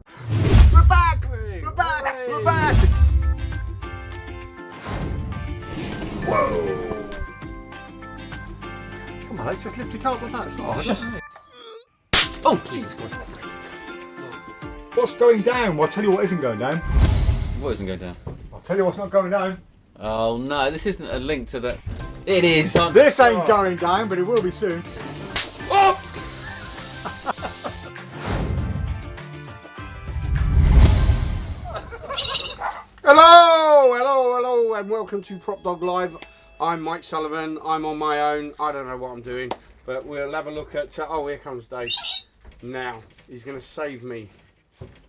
We're back! We're back! We're back! Whoa! Come on, let's just lift it up like that. It's not hard. Oh, Jesus. What's going down? Well, I'll tell you what isn't going down. What isn't going down? I'll tell you what's not going down. Oh no, this isn't a link to the... It is! This ain't going down, but it will be soon. Oh! Hello, hello, hello, and welcome to PropDog Live. I'm Mike Sullivan. I'm on my own. I don't know what I'm doing, but we'll have a look at... oh, here comes Dave. Now, he's going to save me.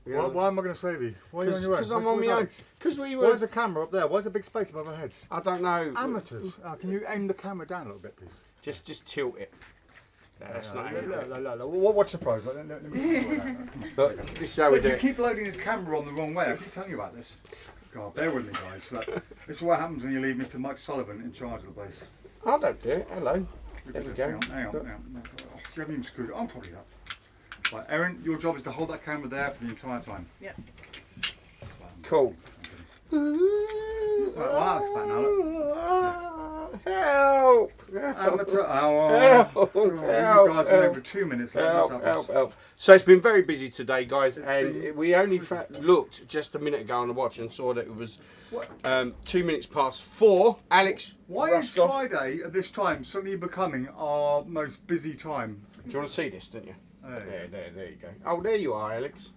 Why am I going to save you? Why are you on your own? Because I'm on my own. Because we were... Why is the camera up there? Why is a big space above our heads? I don't know. Amateurs. Can you aim the camera down a little bit, please? Just tilt it. That's not What's the prize? Let me sort that out. Look, this is how we do You it. keep loading this camera on the wrong way. I keep telling you about this. God, bear with me, guys. Look, this is what happens when you leave Mr. Mike Sullivan in charge of the place. I don't do it. Hello. There we go. Hang on. Oh, you haven't even screwed it on properly up. Right, Erin, your job is to hold that camera there for the entire time. Yep. Cool. Right, well, Alex back now, look. Help! Amateur Help! You guys are over 2 minutes late. Help. So it's been very busy today, guys, and we only looked just a minute ago on the watch and saw that it was 2 minutes past 4. Alex, Why is Friday at this time suddenly becoming our most busy time? do you want to see this, don't you? There you go. Oh, there you are, Alex.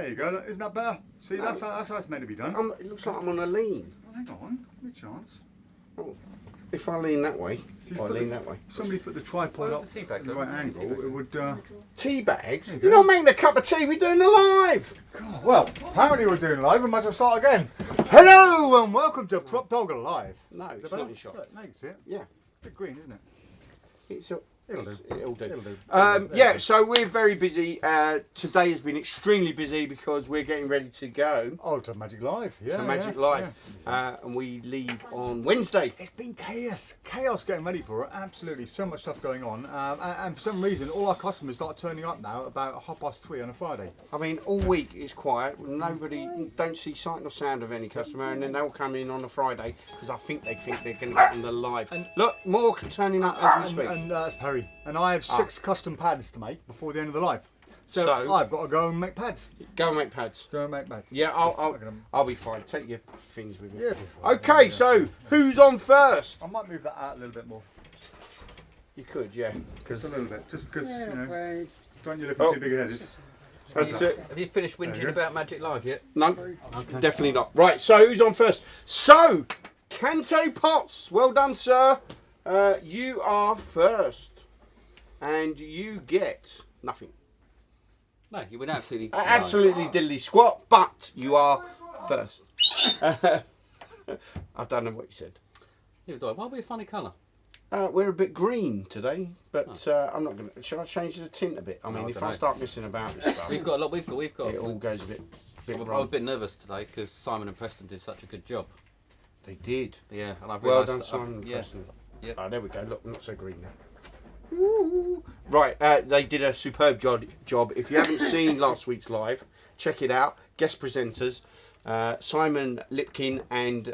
you go. Look, isn't that better? See, that's how it's meant to be done. It looks like I'm on a lean. Well, hang on, give me a chance. Oh, if I lean that way, or lean that way. Somebody put the tripod up the tea bags at the right angle, it would... Tea bags? There you You're go. not making a cup of tea, we're doing it live! God, well, apparently we're doing live, we might as well start again. Hello and welcome to PropDog Live. No, Is it's that not better? in shot. Look, now you can see it. Yeah. Bit green, isn't it? It'll do. It'll do. Yeah, so we're very busy. Today has been extremely busy because we're getting ready to go Oh, to Magic Live. Yeah, to Magic Live. And we leave on Wednesday. It's been chaos getting ready for it. Absolutely, so much stuff going on. And for some reason, all our customers start turning up now about 3:30 on a Friday. I mean, all week it's quiet. Nobody, don't see sight nor sound of any customer, and then they'll come in on a Friday because I think they think they're going to get on the live. And look, more turning up as we speak. And that's Perry. And I have 6 custom pads to make before the end of the live. So I've got to go and make pads. Go and make pads. Yeah, I'll be fine. Take your things with you. Yeah, okay, so who's on first? I might move that out a little bit more. You could, yeah. Just a little bit. Just because, you know, don't you look too big-headed. That's it. Have you finished whinging about Magic Live yet? No, definitely not. Right, so who's on first? So, Canto Potts, well done, sir. You are first. And you get nothing. No, you went absolutely... Absolutely diddly squat, but you are first. I don't know what you said. Yeah, why are we a funny colour? We're a bit green today, but I'm not going to... Shall I change the tint a bit? I mean, if I start messing about with stuff... We've got a lot, we've got... It all goes a bit I was wrong. a bit nervous today because Simon and Preston did such a good job. They did. Yeah, and I've Well realised... done, Simon and yeah. Preston. Yeah. Oh, there we go. Look, not so green now. Ooh. Right, they did a superb job. If you haven't seen last week's live, check it out. Guest presenters, Simon Lipkin and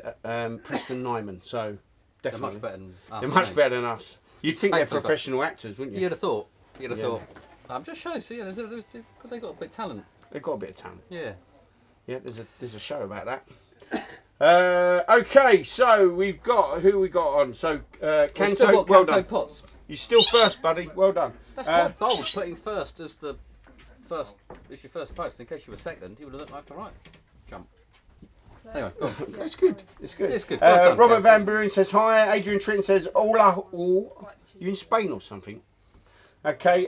Preston Nyman. So, definitely. They're much better than us. They're much better than us. You'd think they're Thankfully, professional actors, wouldn't you? You'd have thought. You'd have Yeah. thought. I'm just showing, so yeah, they've got a bit of talent. They've got a bit of talent. Yeah. Yeah, there's a show about that. Okay, so we've got who we got on. So Canto, well done. Potts. You're still first, buddy. Well done. That's quite bold, putting first as your first post. In case you were second, you would have looked like the right jump. Anyway, go on. That's good. It's good. It's good. Well done, Robert Canto. Van Buren says hi. Adrian Trenton says hola. You in Spain or something? Okay.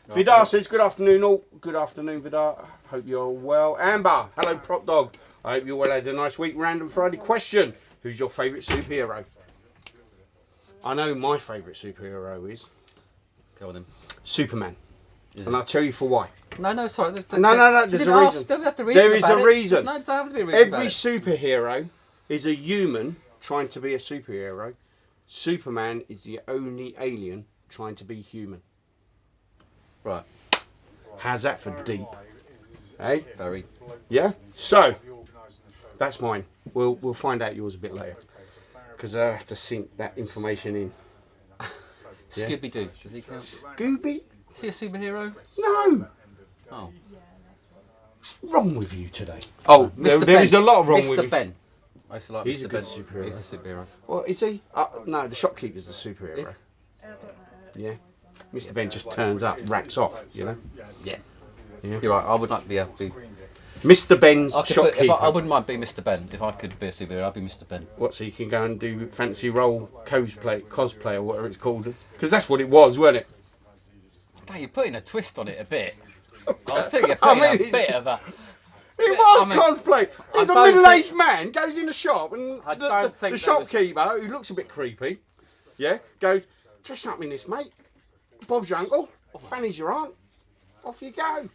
Vidar says good afternoon all. Good afternoon, Vidar. Hope you're well. Amber, hello, Prop Dog. I hope you all had a nice week. Random Friday question: who's your favourite superhero? I know my favourite superhero is Go on then. Superman, and I'll tell you for why. No, sorry. No. There's a reason. Don't have to reason There is about a it. reason. No, don't have to be a reason Every about it. superhero is a human trying to be a superhero. Superman is the only alien trying to be human. Right. How's that for deep? Hey? Very. Yeah? So, that's mine. We'll find out yours a bit later. Because I have to sync that information in. Yeah. Scooby-Doo. Does he count? Scooby? Is he a superhero? No! Oh. What's wrong with you today? Oh, Mr. there is a lot wrong Mr. with you. Ben. I used to like He's Mr. a good Ben. superhero. He's a superhero. Well, is he? No, the shopkeeper's the superhero. Yeah. Mr. Ben just turns up, racks off, you know? Yeah. Yeah. You're right. I would like to be a. Mr. Ben's I, could shopkeeper. I wouldn't mind being Mr. Ben. If I could be a superhero, I'd be Mr. Ben. What, so you can go and do fancy role cosplay or whatever it's called? Because that's what it was, wasn't it? Now you're putting a twist on it a bit. I was thinking you're putting a bit of a. It was I mean, cosplay. It's a don't middle-aged man goes in the shop and I the don't think that shopkeeper, who looks a bit creepy, yeah, goes, dress up in this, mate. Bob's your uncle. Fanny's your aunt. Off you go.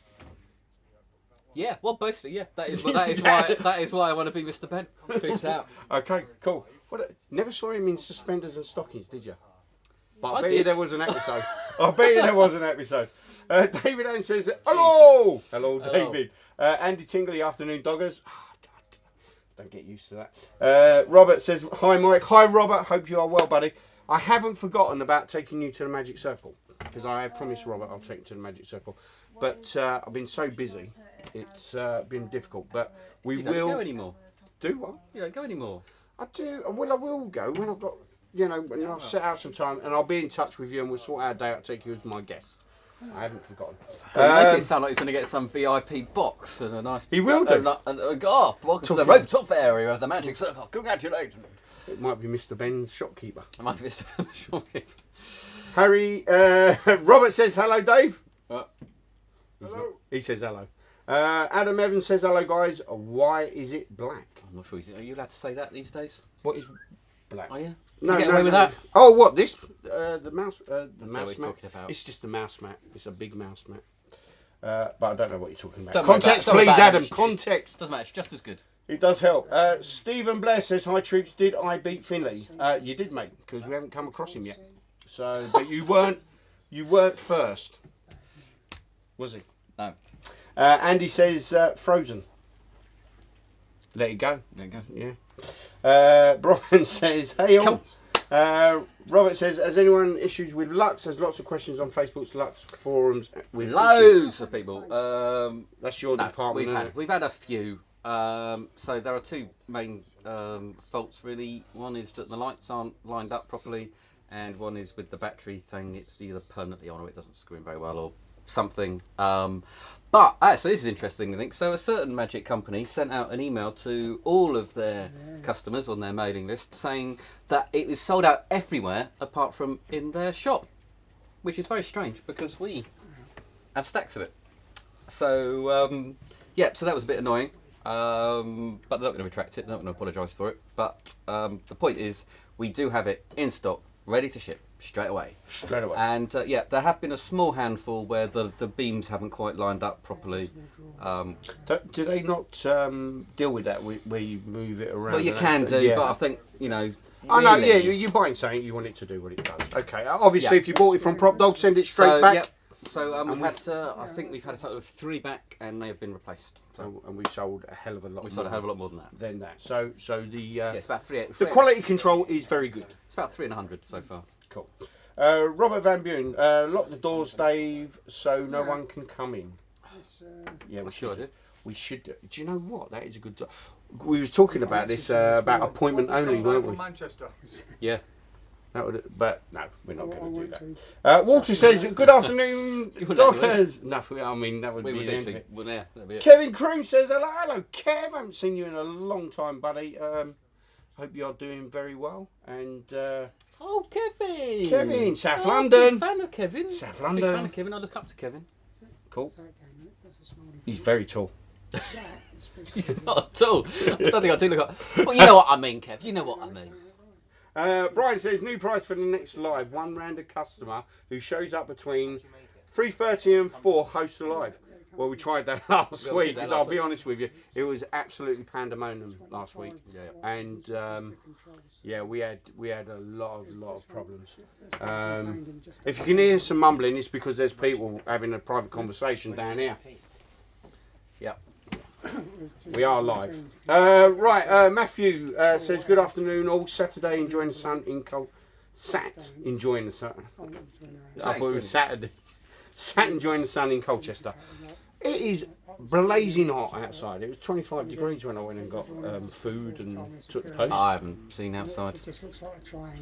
Yeah, well, basically, yeah. That is why I want to be Mr. Ben. Peace out. Okay, cool. Never saw him in suspenders and stockings, did you? But I bet did. you there was an episode. I bet you there was an episode. David Ann says, hello! Hello, David. Andy Tingley, afternoon doggers. Don't get used to that. Robert says, hi, Mike. Hi, Robert. Hope you are well, buddy. I haven't forgotten about taking you to the Magic Circle. Because I have promised Robert I'll take you to the Magic Circle. But I've been so busy, it's been difficult. But we You don't will... go anymore. Do what? You don't go anymore. I do. Well, I will go when I've got, when I'll set out some time, and I'll be in touch with you, and we'll sort out a day. I'll take you as my guest. I haven't forgotten. You make it sound like he's going to get some VIP box and a nice. He will do. Welcome to the roped off area of the Magic Circle. Congratulations. It might be Mr. Ben's shopkeeper. It might be Mr. Ben, the shopkeeper. Harry, Robert says hello, Dave. Hello. He says hello. Adam Evans says hello, guys. Why is it black? I'm not sure. Are you allowed to say that these days? What is black? Are you? No, You get no, away with no. that? Oh, what this? The mouse he's mat. talking about. It's just a mouse mat. It's a big mouse mat. But I don't know what you're talking about. Don't worry Context, about it. please, Don't worry about Adam. it. Context. Doesn't matter. It's just as good. It does help. Stephen Blair says, hi, troops. Did I beat Finley? You did, mate, because we haven't come across him yet. So, but you weren't first, was he? No. Andy says, Frozen. Let it go. There you go. Yeah. Brian says, hey all. Come. Robert says, has anyone issues with Lux? There's lots of questions on Facebook's Lux forums. With Loads of people. That's your department. We've had a few. So there are two main faults really. One is that the lights aren't lined up properly, and one is with the battery thing. It's either permanently on or it doesn't screw in very well or something. But actually, this is interesting, I think. So a certain magic company sent out an email to all of their customers on their mailing list saying that it was sold out everywhere apart from in their shop, which is very strange because we have stacks of it. So yeah, so that was a bit annoying. But they're not going to retract it. They're not going to apologise for it. But the point is, we do have it in stock, ready to ship straight away. Straight away. And yeah, there have been a small handful where the beams haven't quite lined up properly. Do they not deal with that where you move it around? Well, you and can that's- do, yeah. but I think, you know... Oh no, really- yeah, you're buying something, you want it to do what it does. Okay, obviously Yeah. if you bought it from PropDog, send it straight back. Yep. So we've had, I think we've had a total of 3 back, and they have been replaced. So And we've sold a hell of a lot we more sold a hell of a lot more than that. than that. So the Yeah, it's about the quality control is very good. It's about 300 so far. Cool. Robert Van Buren, lock the doors, Dave, so no one can come in. Yeah, we Sure I should. do. We should. Do you know what? That is a good. We was talking about this about appointment only, weren't we? Manchester. Yeah. That would, but no, we're not going to do that. Walter says, "Good afternoon, You wouldn't have to, doggers." No, I mean that would We be would the do end of think, it. well, yeah, that'd be it. Kevin Croom says, "Hello, Kev. I haven't seen you in a long time, buddy. Hope you're doing very well." And Oh, Kevin! Kevin, South Oh, London. Big fan of Kevin. South Big London. fan of Kevin. I look up to Kevin. Cool. He's very tall. He's not at all. I don't think I do look up. Well, you know what I mean, Kev. You know what I mean. Brian says, new price for the next live. One random customer who shows up between 3:30 and 4 hosts a live. Well, we tried that last We week. did that I'll last be week. honest with you. It was absolutely pandemonium last week. Yeah. And yeah, we had a lot of problems. If you can hear some mumbling, it's because there's people having a private conversation down here. Yep. We are live. Right, Matthew says, good afternoon all. Saturday enjoying the sun in enjoying the sun. I thought it was Saturday. Sat enjoying the sun in Colchester. It is blazing hot outside. It was 25 degrees when I went and got food and took the post. I haven't seen outside.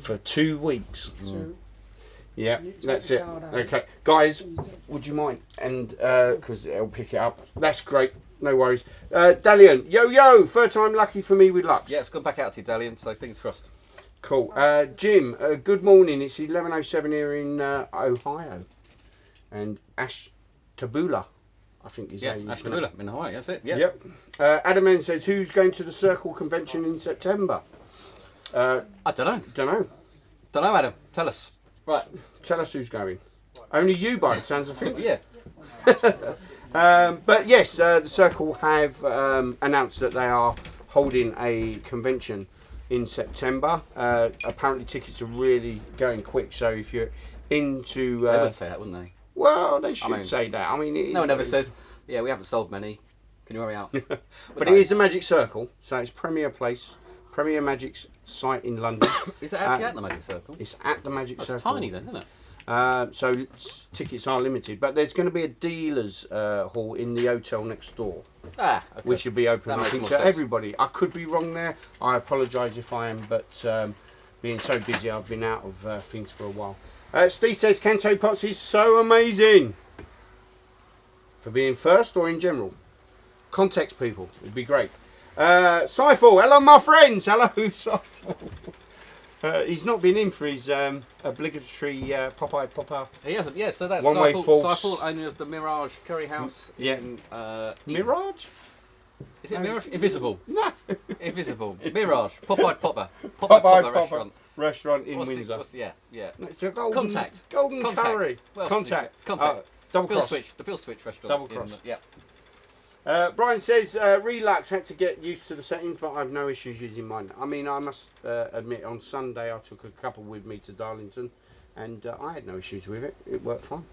For 2 weeks. Yeah, that's it. Okay, guys, would you mind? And because it'll pick it up. That's great. No worries. Dalian, yo, third time lucky for me with Lux. Yeah, it's gone back out to you, Dalian, so fingers crossed. Cool. Jim, good morning. It's 11:07 here in Ohio. And Ashtabula, I think is how you pronounce it. Ashtabula in Hawaii, that's it. Yeah. Yep. Adam N says, who's going to the Circle convention in September? I don't know. Don't know, Adam. Tell us. Right. Tell us who's going. Only you, by the sounds of things. Yeah. But yes, the Circle have announced that they are holding a convention in September. Apparently tickets are really going quick, so if you're into... they would say that, wouldn't they? Well, they should say that. I mean, no one ever says, yeah, we haven't sold many. Can you hurry out? But it is the Magic Circle, so it's Premier Place, Premier Magic's site in London. Is it actually at the Magic Circle? It's at the Magic Circle. It's tiny then, isn't it? So tickets are limited, but there's going to be a dealers hall in the hotel next door, Okay. which will be open, That I makes think, more to sense. everybody. I could be wrong there. I apologise if I am, but being so busy, I've been out of things for a while. Steve says Canto Pots is so amazing. For being first or in general? Context, people. It'd be great. Scyfall, hello my friends. Hello, Scyfall. He's not been in for his obligatory Popeye. He hasn't, yeah, so that's One-way false. Scyfall, owner of the Mirage Curry House in... Mirage? Is it Mirage? Invisible. No. Invisible. Mirage. Popeye Popper. Popeye restaurant in Windsor. Yeah. It's a golden, Contact. Golden curry. Well, Contact. Double Bill cross. Switch. The Bill Switch restaurant. Double cross. Yeah. Brian says, Relax had to get used to the settings, but I've no issues using mine. I mean, I must admit, on Sunday I took a couple with me to Darlington, and I had no issues with it. It worked fine.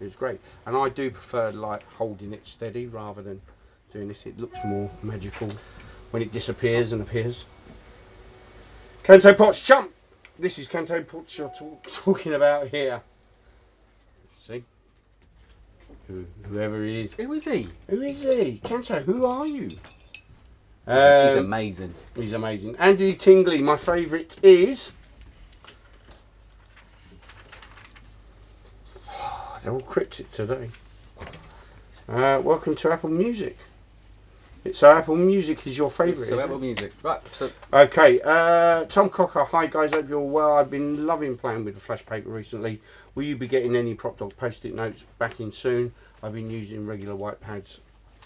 It was great. And I do prefer, like, holding it steady rather than doing this. It looks more magical when it disappears and appears. Canto Potts Chump! This is Canto Potts you're talking about here. See? Whoever he is. Who is he? Who is he? Canto, who are you? He's amazing. He's amazing. Andy Tingley, my favourite is... They're all cryptic today. Welcome to Apple Music. So Apple Music is your favourite, So Apple Music. Right, so... Okay, Tom Cocker, hi guys, hope you're well. I've been loving playing with the flash paper recently. Will you be getting any PropDog post-it notes back in soon? I've been using regular white pads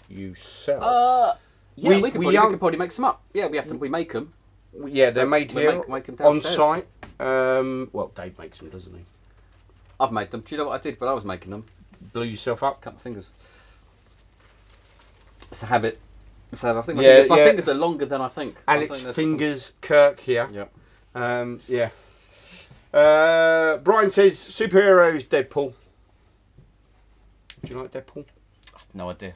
you sell. Yeah, we could probably make some up. Yeah, we make them. Yeah, they're made here make them on downstairs. site. Well, Dave makes them, doesn't he? I've made them. Do you know what I did when I was making them? Blew yourself up? Cut my fingers. It's a habit. So I think my fingers are longer than I think. Alex Fingers Kirk here. Yeah. Yeah. Brian says superheroes Deadpool. Do you like Deadpool? No idea.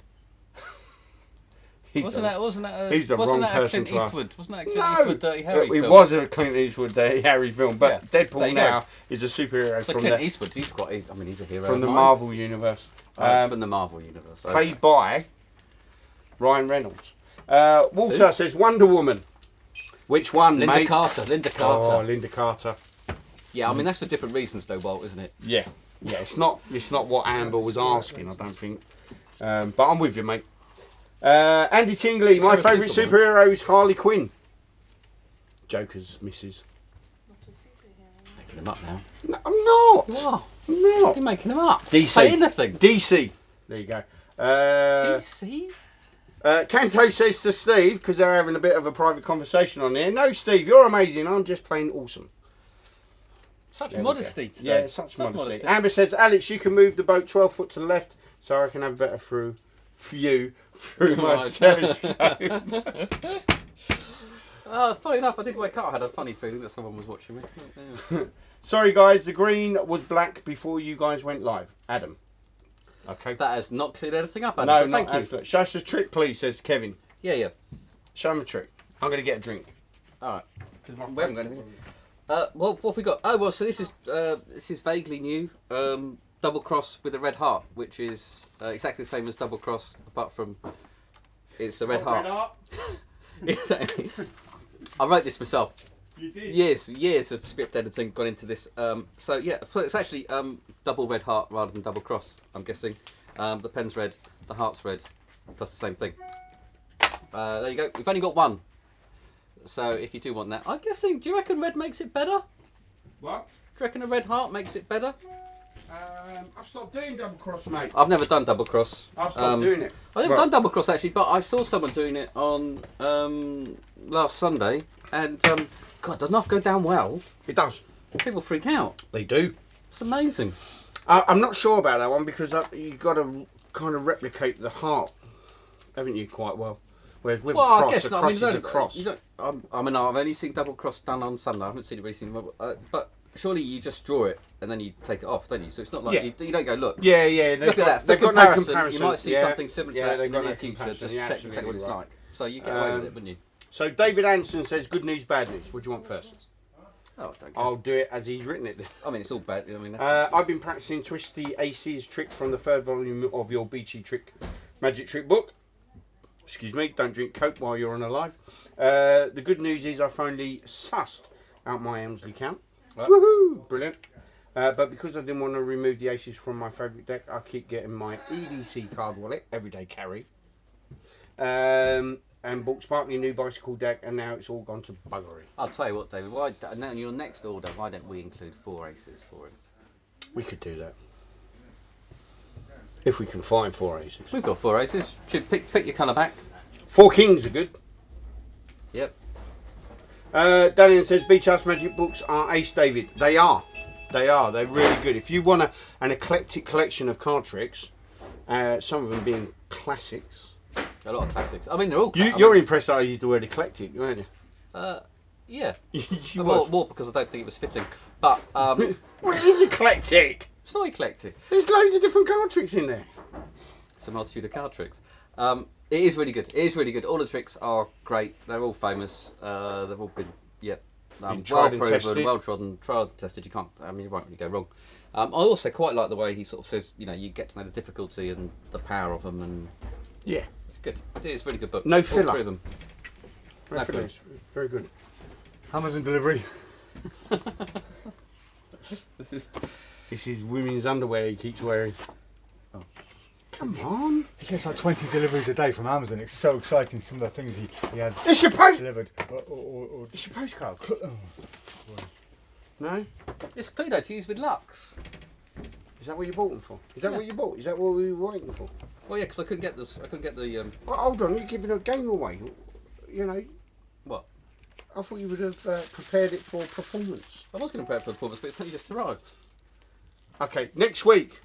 He's Wasn't that he's the wrong person Clint to ask. Eastwood? Wasn't that a Clint Eastwood Dirty Harry it film? was a Clint Eastwood Dirty Harry film, but Yeah. Deadpool now is a superhero So from Clint the Eastwood, he's a hero. from the of mine. Marvel universe. From the Marvel universe. Okay. Played by Ryan Reynolds. Walter says Wonder Woman. Which one, Linda mate? Carter. Linda Oh, Carter. Linda Carter. Yeah, I mean that's for different reasons though, Walt, isn't it? Yeah. It's not what Amber was asking, I don't think. But I'm with you, mate. Andy Tingley, my favourite superhero is Harley Quinn. Joker's missus. Making them up now. No, I'm not. You are. I'm not. You're making them up. DC. Say anything. DC. There you go. DC. Canto says to Steve, because they're having a bit of a private conversation on here, no, Steve, you're amazing. I'm just plain awesome. Such There we modesty go. today. Yeah, such modesty. Amber says, Alex, you can move the boat 12 foot to the left so I can have a better view through my telescope. Funny enough, I did wake up. I had a funny feeling that someone was watching me. Sorry, guys, the green was black before you guys went live. Adam. Okay. That has not cleared anything up, Adam, No, but thank not you. absolutely. Show us a trick, please, says Kevin. Yeah. Show him a trick. I'm going to get a drink. All right. We haven't got anything. Well, what have we got? Oh, well, so this is vaguely new. Double cross with a red heart, which is exactly the same as double cross, apart from it's a red heart. Exactly. I wrote this myself. You did? Years of script editing gone into this. So yeah, so it's actually double red heart rather than double cross, I'm guessing. The pen's red, the heart's red. Does the same thing. There you go. We've only got one. So if you do want that, I'm guessing, do you reckon red makes it better? What? Do you reckon a red heart makes it better? I've stopped doing double cross, mate. I've never done double cross. I've stopped doing it. I've never done double cross actually, but I saw someone doing it on last Sunday, and God, it does not go down well. It does. People freak out. They do. It's amazing. I'm not sure about that one because you've got to kind of replicate the heart, haven't you, quite well? Whereas with a cross, I guess a not. cross I mean, is a cross. I've only seen double cross done on Sunday. I haven't seen it recently, but surely you just draw it and then you take it off, don't you? So it's not like you don't go, look. Yeah. Look at that. For They've got no comparison, comparison. you might see something similar to that they've in got the no near future. comparison. Just You're check exactly what absolutely it's right. like. So you get away with it, wouldn't you? So David Anderson says, good news, bad news. What do you want first? Oh, don't care. I'll do it as he's written it. I mean, it's all bad. I mean, I've been practicing Twisty Aces trick from the third volume of your Beachy trick magic trick book. Excuse me, don't drink Coke while you're on a live. The good news is I finally sussed out my Elmsley count. Right. Woohoo! Brilliant. But because I didn't want to remove the aces from my favourite deck, I keep getting my EDC card wallet, everyday carry. And bought Sparkly new bicycle deck, and now it's all gone to buggery. I'll tell you what, David. Why? Now in your next order, why don't we include 4 aces for him? We could do that. If we can find 4 aces. We've got 4 aces. Should pick your colour back. 4 kings are good. Yep. Daniel says Beach House Magic books are ace, David. They are. They're really good. If you want an eclectic collection of card tricks, some of them being classics. A lot of classics. I mean, they're all. You're impressed that I used the word eclectic, weren't you? Yeah. You more was. because I don't think it was fitting. But Well, it is eclectic. it's not eclectic. There's loads of different card tricks in there. It's a multitude of card tricks. It is really good. It is really good. All the tricks are great. They're all famous. They've all been Been tried well and proven, tested. well trodden, tried and tested. You can't. I mean, you won't really go wrong. I also quite like the way he sort of says, you get to know the difficulty and the power of them, and Yeah. it's good. It's a really good book. No All filler. 3 of them. Very Exactly. nice. Very good. Amazon delivery. This is women's underwear he keeps wearing. Oh. Come on. He gets like 20 deliveries a day from Amazon. It's so exciting, some of the things he has It's your post. delivered. It's your postcard. Oh, No. It's Cluedo to use with Lux. Is that what you bought them for? Is that Yeah. what you bought? Is that what we were waiting for? Well, yeah, because I couldn't get this. I couldn't get the Well, hold on, you're giving a game away. You know, what? I thought you would have prepared it for performance. I was going to prep for the performance, but it's only just arrived. Okay, next week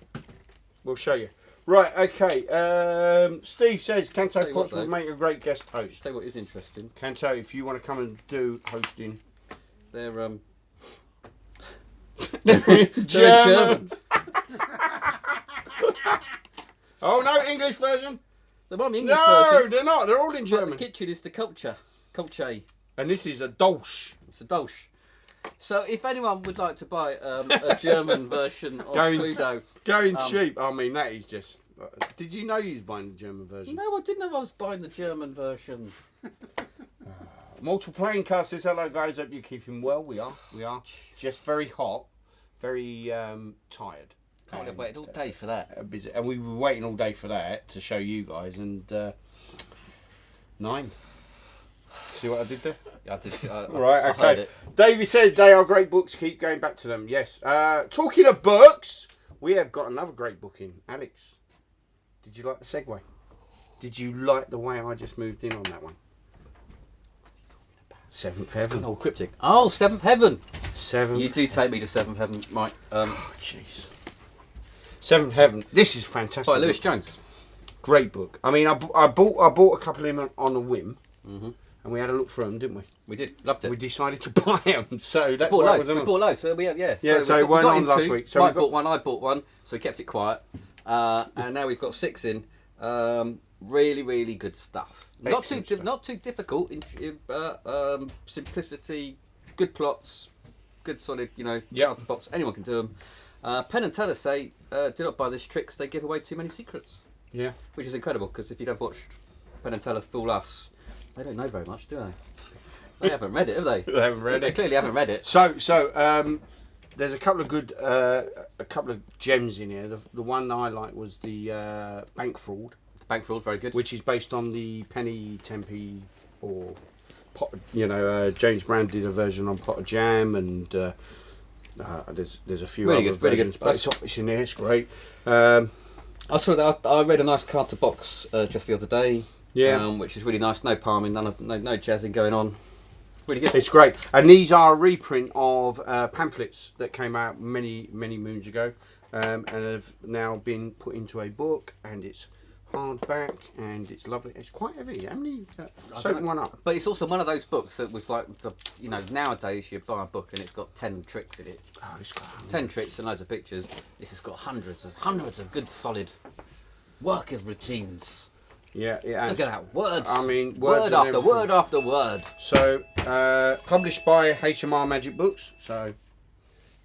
we'll show you. Right, okay. Steve says Tell Canto you what, Potts would though. make a great guest host. Tell you what is interesting. Canto, if you want to come and do hosting. They're German. Oh no, English version. They want the English No, version. they're not. They're all in But German. the kitchen is the culture. Culture. And this is a Dolch. It's a Dolch. So if anyone would like to buy a German version of Cluedo. Going cheap. I mean, that is just. Did you know you was buying the German version? No, I didn't know I was buying the German version. Multiple Playing Cast says, hello guys, hope you're keeping well. We are. Just very hot, very tired. Can't have waited all day for that. Busy. And we were waiting all day for that to show you guys, and 9. See what I did there? I did. Right, I heard okay. it. David says they are great books, keep going back to them. Yes. Talking of books, we have got another great book in. Alex, did you like the segue? Did you like the way I just moved in on that one? Seventh It's Heaven. kind of all cryptic. Oh, Seventh Heaven. Seventh. You do take me to Seventh Heaven, Mike. Jeez. Seventh Heaven. This is fantastic. By Lewis book. Jones. Great book. I mean, I bought a couple of them on a whim, and we had a look through them, didn't we? We did. Loved it. We decided to buy them, so that's bought why it loads. was We on. bought loads. So Yeah, so we it weren't got on last into- week. So Mike we got- bought one, I bought one, so we kept it quiet. And now we've got 6 in. Really, really good stuff. Not too difficult. Simplicity, good plots, good solid. Out the box. Anyone can do them. Penn and Teller say, do not buy these tricks. They give away too many secrets. Yeah. Which is incredible because if you don't watch Penn and Teller fool us, they don't know very much, do they? They haven't read it, have they? They haven't read it. They clearly haven't read it. So there's a couple of good, a couple of gems in here. The one I like was the bank fraud. Bank fraud, very good. Which is based on the Penny Tempe, or James Brown did a version on Pot of Jam, and there's a few really other good, really versions, good. but it's in there. It's great. I saw that. I read a nice card to box just the other day. Yeah, which is really nice. No palming, no jazzing going on. Really good. It's great, and these are a reprint of pamphlets that came out many moons ago, and have now been put into a book, and it's hardback, and it's lovely. It's quite heavy. How many? Open one up. But it's also one of those books that was like nowadays you buy a book and it's got 10 tricks in it. Oh, it's got 10 tricks and loads of pictures. This has got hundreds of good solid workers routines. Yeah, yeah. Look at that, words. I mean, word after word after word. So, published by HMR Magic Books. So,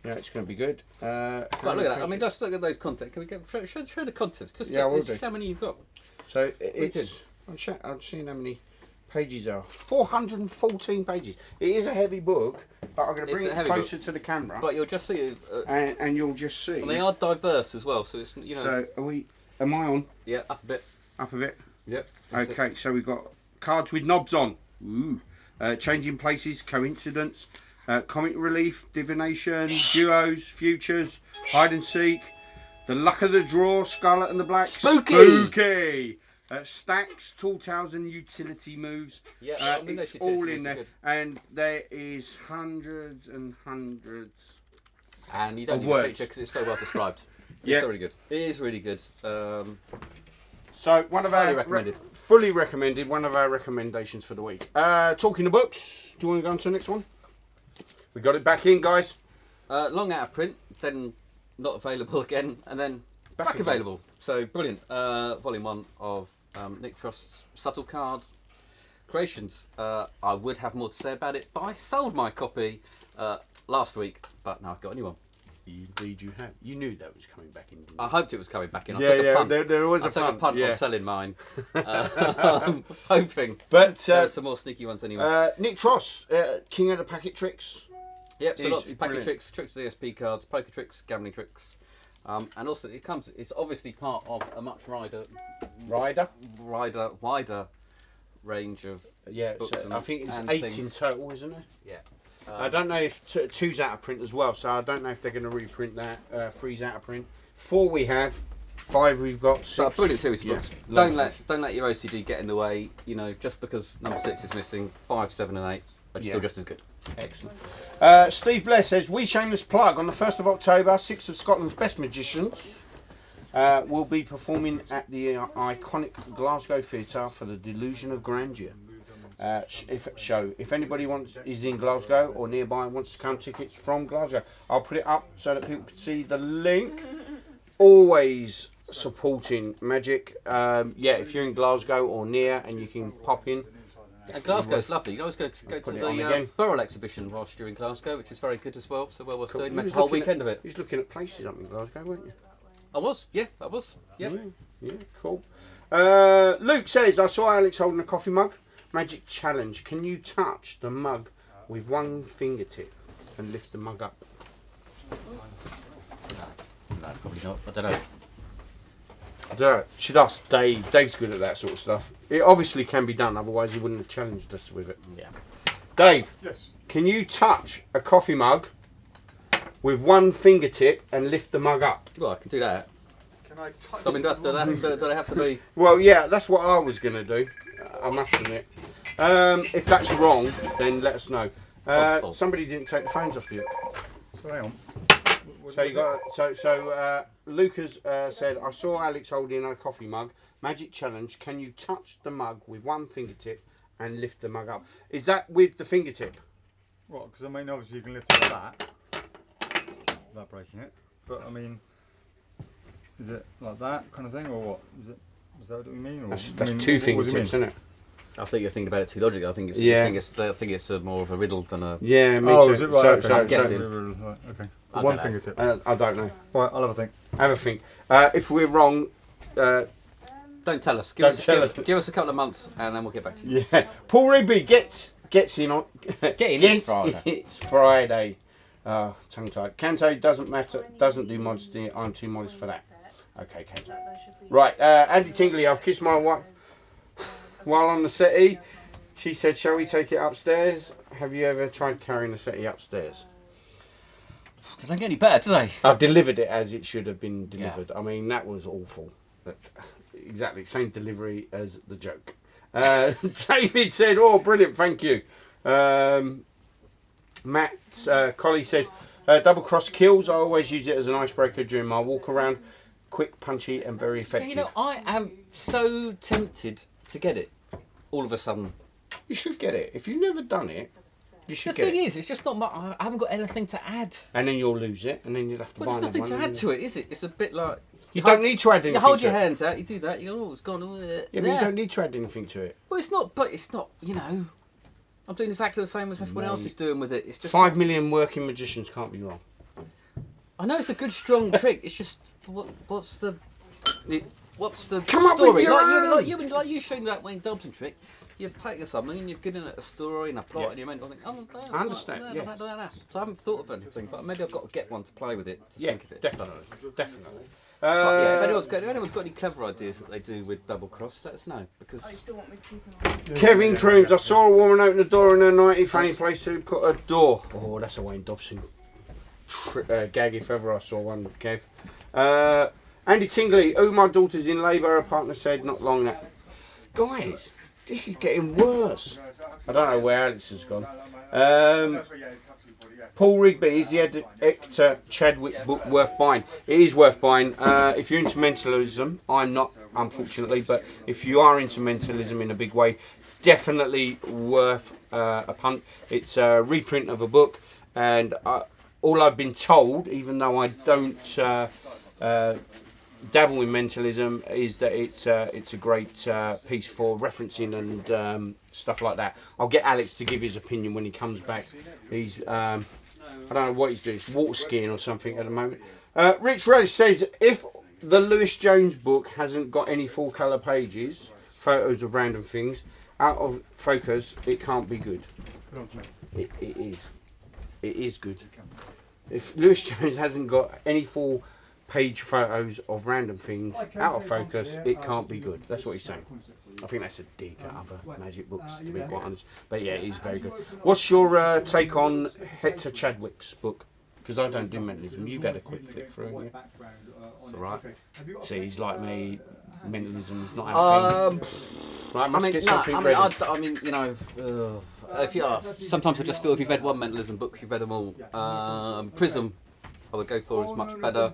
yeah, it's going to be good. But look at that. I mean, just look at those contents. Can we show the contents? Just how many you've got. So it's. I'm seeing how many pages there are. 414 pages. It is a heavy book, but I'm going to bring it closer to the camera. But you'll just see. And you'll just see. And they are diverse as well. So it's So am I on? Yeah, up a bit. Up a bit. Yep. Okay, so we've got cards with knobs on. Ooh. Changing places, coincidence, comic relief, divination, duos, futures, hide and seek, the luck of the draw, Scarlet and the Black. Spooky! Stacks, tall tales and utility moves. Yeah, it's all in there. Good. And there is hundreds and hundreds. And you don't need a picture because it's so well described. Yeah. It's so really good. It is really good. So one of our fully recommended, one of our recommendations for the week. Talking of books, do you want to go on to the next one? We got it back in, guys. Long out of print, then not available again, and then back available. So brilliant. Volume 1 of Nick Trost's Subtle Card Creations. I would have more to say about it, but I sold my copy last week, but now I've got a new one. Indeed, you have. You knew that was coming back in. I hoped it was coming back in. I took a punt. There was a punt. I took a punt on selling mine. Hoping. But there's some more sneaky ones anyway. Nick Tross, king of the packet tricks. Yep, so lots of packet tricks, tricks with ESP cards, poker tricks, gambling tricks. And also it's obviously part of a much wider range of books. So I think it's 8 in total, isn't it? Yeah. I don't know if 2's out of print as well, so I don't know if they're going to reprint that. 3's out of print. 4 we have, 5 we've got, 6. Brilliant series of books. Don't let your OCD get in the way. Just because number 6 is missing, 5, 7, and 8 are still just as good. Excellent. Steve Blair says, we shameless plug on the 1st of October, 6 of Scotland's best magicians will be performing at the iconic Glasgow Theatre for the Delusion of Grandeur. If anybody is in Glasgow or nearby and wants to come, tickets from Glasgow, I'll put it up so that people can see the link. Always supporting magic. If you're in Glasgow or near and you can pop in. And Glasgow's lovely. You can always go to the Burrell exhibition whilst you're in Glasgow, which is very good as well. So well worth doing. Make a whole weekend of it. You was looking at places up in Glasgow, weren't you? I was. Yeah, I was. Yeah. Yeah, cool. Luke says, I saw Alex holding a coffee mug. Magic challenge. Can you touch the mug with one fingertip and lift the mug up? No, probably not. I don't know. Should ask Dave. Dave's good at that sort of stuff. It obviously can be done, otherwise he wouldn't have challenged us with it. Yeah. Dave. Yes. Can you touch a coffee mug with one fingertip and lift the mug up? Well, I can do that. Can I touch? I mean, do they have to be? Well, yeah, that's what I was going to do. I must admit. If that's wrong, then let us know. Somebody didn't take the phones off you. So hang on. So you got Lucas said, I saw Alex holding a coffee mug. Magic challenge. Can you touch the mug with one fingertip and lift the mug up? Is that with the fingertip? Well, because I mean, obviously you can lift it like that without breaking it. But I mean, Is it like that kind of thing, or what? Is that what we mean? Or, That's I mean, two what does it fingertips, mean? isn't it? I think you're thinking about it too logically. I think it's. Yeah. I think it's a more of a riddle than a. Yeah, me Oh, too. is it right? So, Okay. guessing. Right, okay. I One don't know. fingertip. I don't know. Right, I'll have a think. Have a think. If we're wrong, Don't tell us. Don't tell us. Give us a couple of months, and then we'll get back to you. yeah. Paul Rigby gets in on. Get in, it's Friday. It's Friday. Tongue tied. Canto doesn't matter. Doesn't do modesty. I'm too modest for that. Okay, Canto. Right. Andy Tingley. I've kissed my wife while on the settee. She said, "Shall we take it upstairs?" Have you ever tried carrying the settee upstairs? They don't get any better, do they? I've delivered it as it should have been delivered. I mean, that was awful. Exactly, same delivery as the joke. David said, "Oh, brilliant, thank you." Matt Colley says, "Double cross kills. I always use it as an icebreaker during my walk around. Quick, punchy, and very effective." You know, I am so tempted to get it. All of a sudden. You should get it. If you've never done it, you The should get thing it. is, it's just not much. I haven't got anything to add. And then you'll lose it, and then you'll have to Well, buy there's another nothing to one. add to it, is it? It's a bit like You don't need to add anything you hold to your it. hands out, you do that, you go, oh, it's gone. Yeah, but you don't need to add anything to it. Well, it's not. But it's not. You know, I'm doing exactly the same as everyone else is doing with it. It's just 5 million working magicians can't be wrong. I know it's a good, strong trick. It's just what's the Come up with story? your own. Like you showing that Wayne Dobson trick. You've taken something and you've given it a story and a plot, Yeah. and you meant, oh, that's I understand, Like, yeah. So I haven't thought of anything, but maybe I've got to get one to play with it. To Yeah, think of it. definitely. Definitely. But yeah, if anyone's got any clever ideas that they do with double cross, let us know, because Kevin Crooms, I saw a woman open the door in her nightie, funny place to put a door. Oh, that's a Wayne Dobson gag if ever I saw one, Kev. Andy Tingley, oh, my daughter's in labour, her partner said not long now. Guys, this is getting worse. I don't know where Alex has gone. Paul Rigby, is the Hector Chadwick book worth buying? It is worth buying. If you're into mentalism, I'm not, unfortunately, but if you are into mentalism in a big way, definitely worth a punt. It's a reprint of a book, and all I've been told, even though I don't dabble in mentalism, is that it's a great piece for referencing and stuff like that. I'll get Alex to give his opinion when he comes back. He's I don't know what he's doing. It's water skiing or something at the moment. Rich Relish says, if the Lewis Jones book hasn't got any full colour pages, photos of random things, out of focus, it can't be good. It is. It is good. If Lewis Jones hasn't got any full page photos of random things out of focus, it can't be good. That's what he's saying. I think that's a dig at other magic books, to be quite honest. But yeah, he's very good. What's your take on Hector Chadwick's book? Because I don't do mentalism. You've had a quick flick through, haven't you? It's alright. See, he's like me. Mentalism's not our thing. Right, I must get something ready. I mean, you know, if you sometimes I just feel if you've read one mentalism book, you've read them all. Prism, I would go for is much better.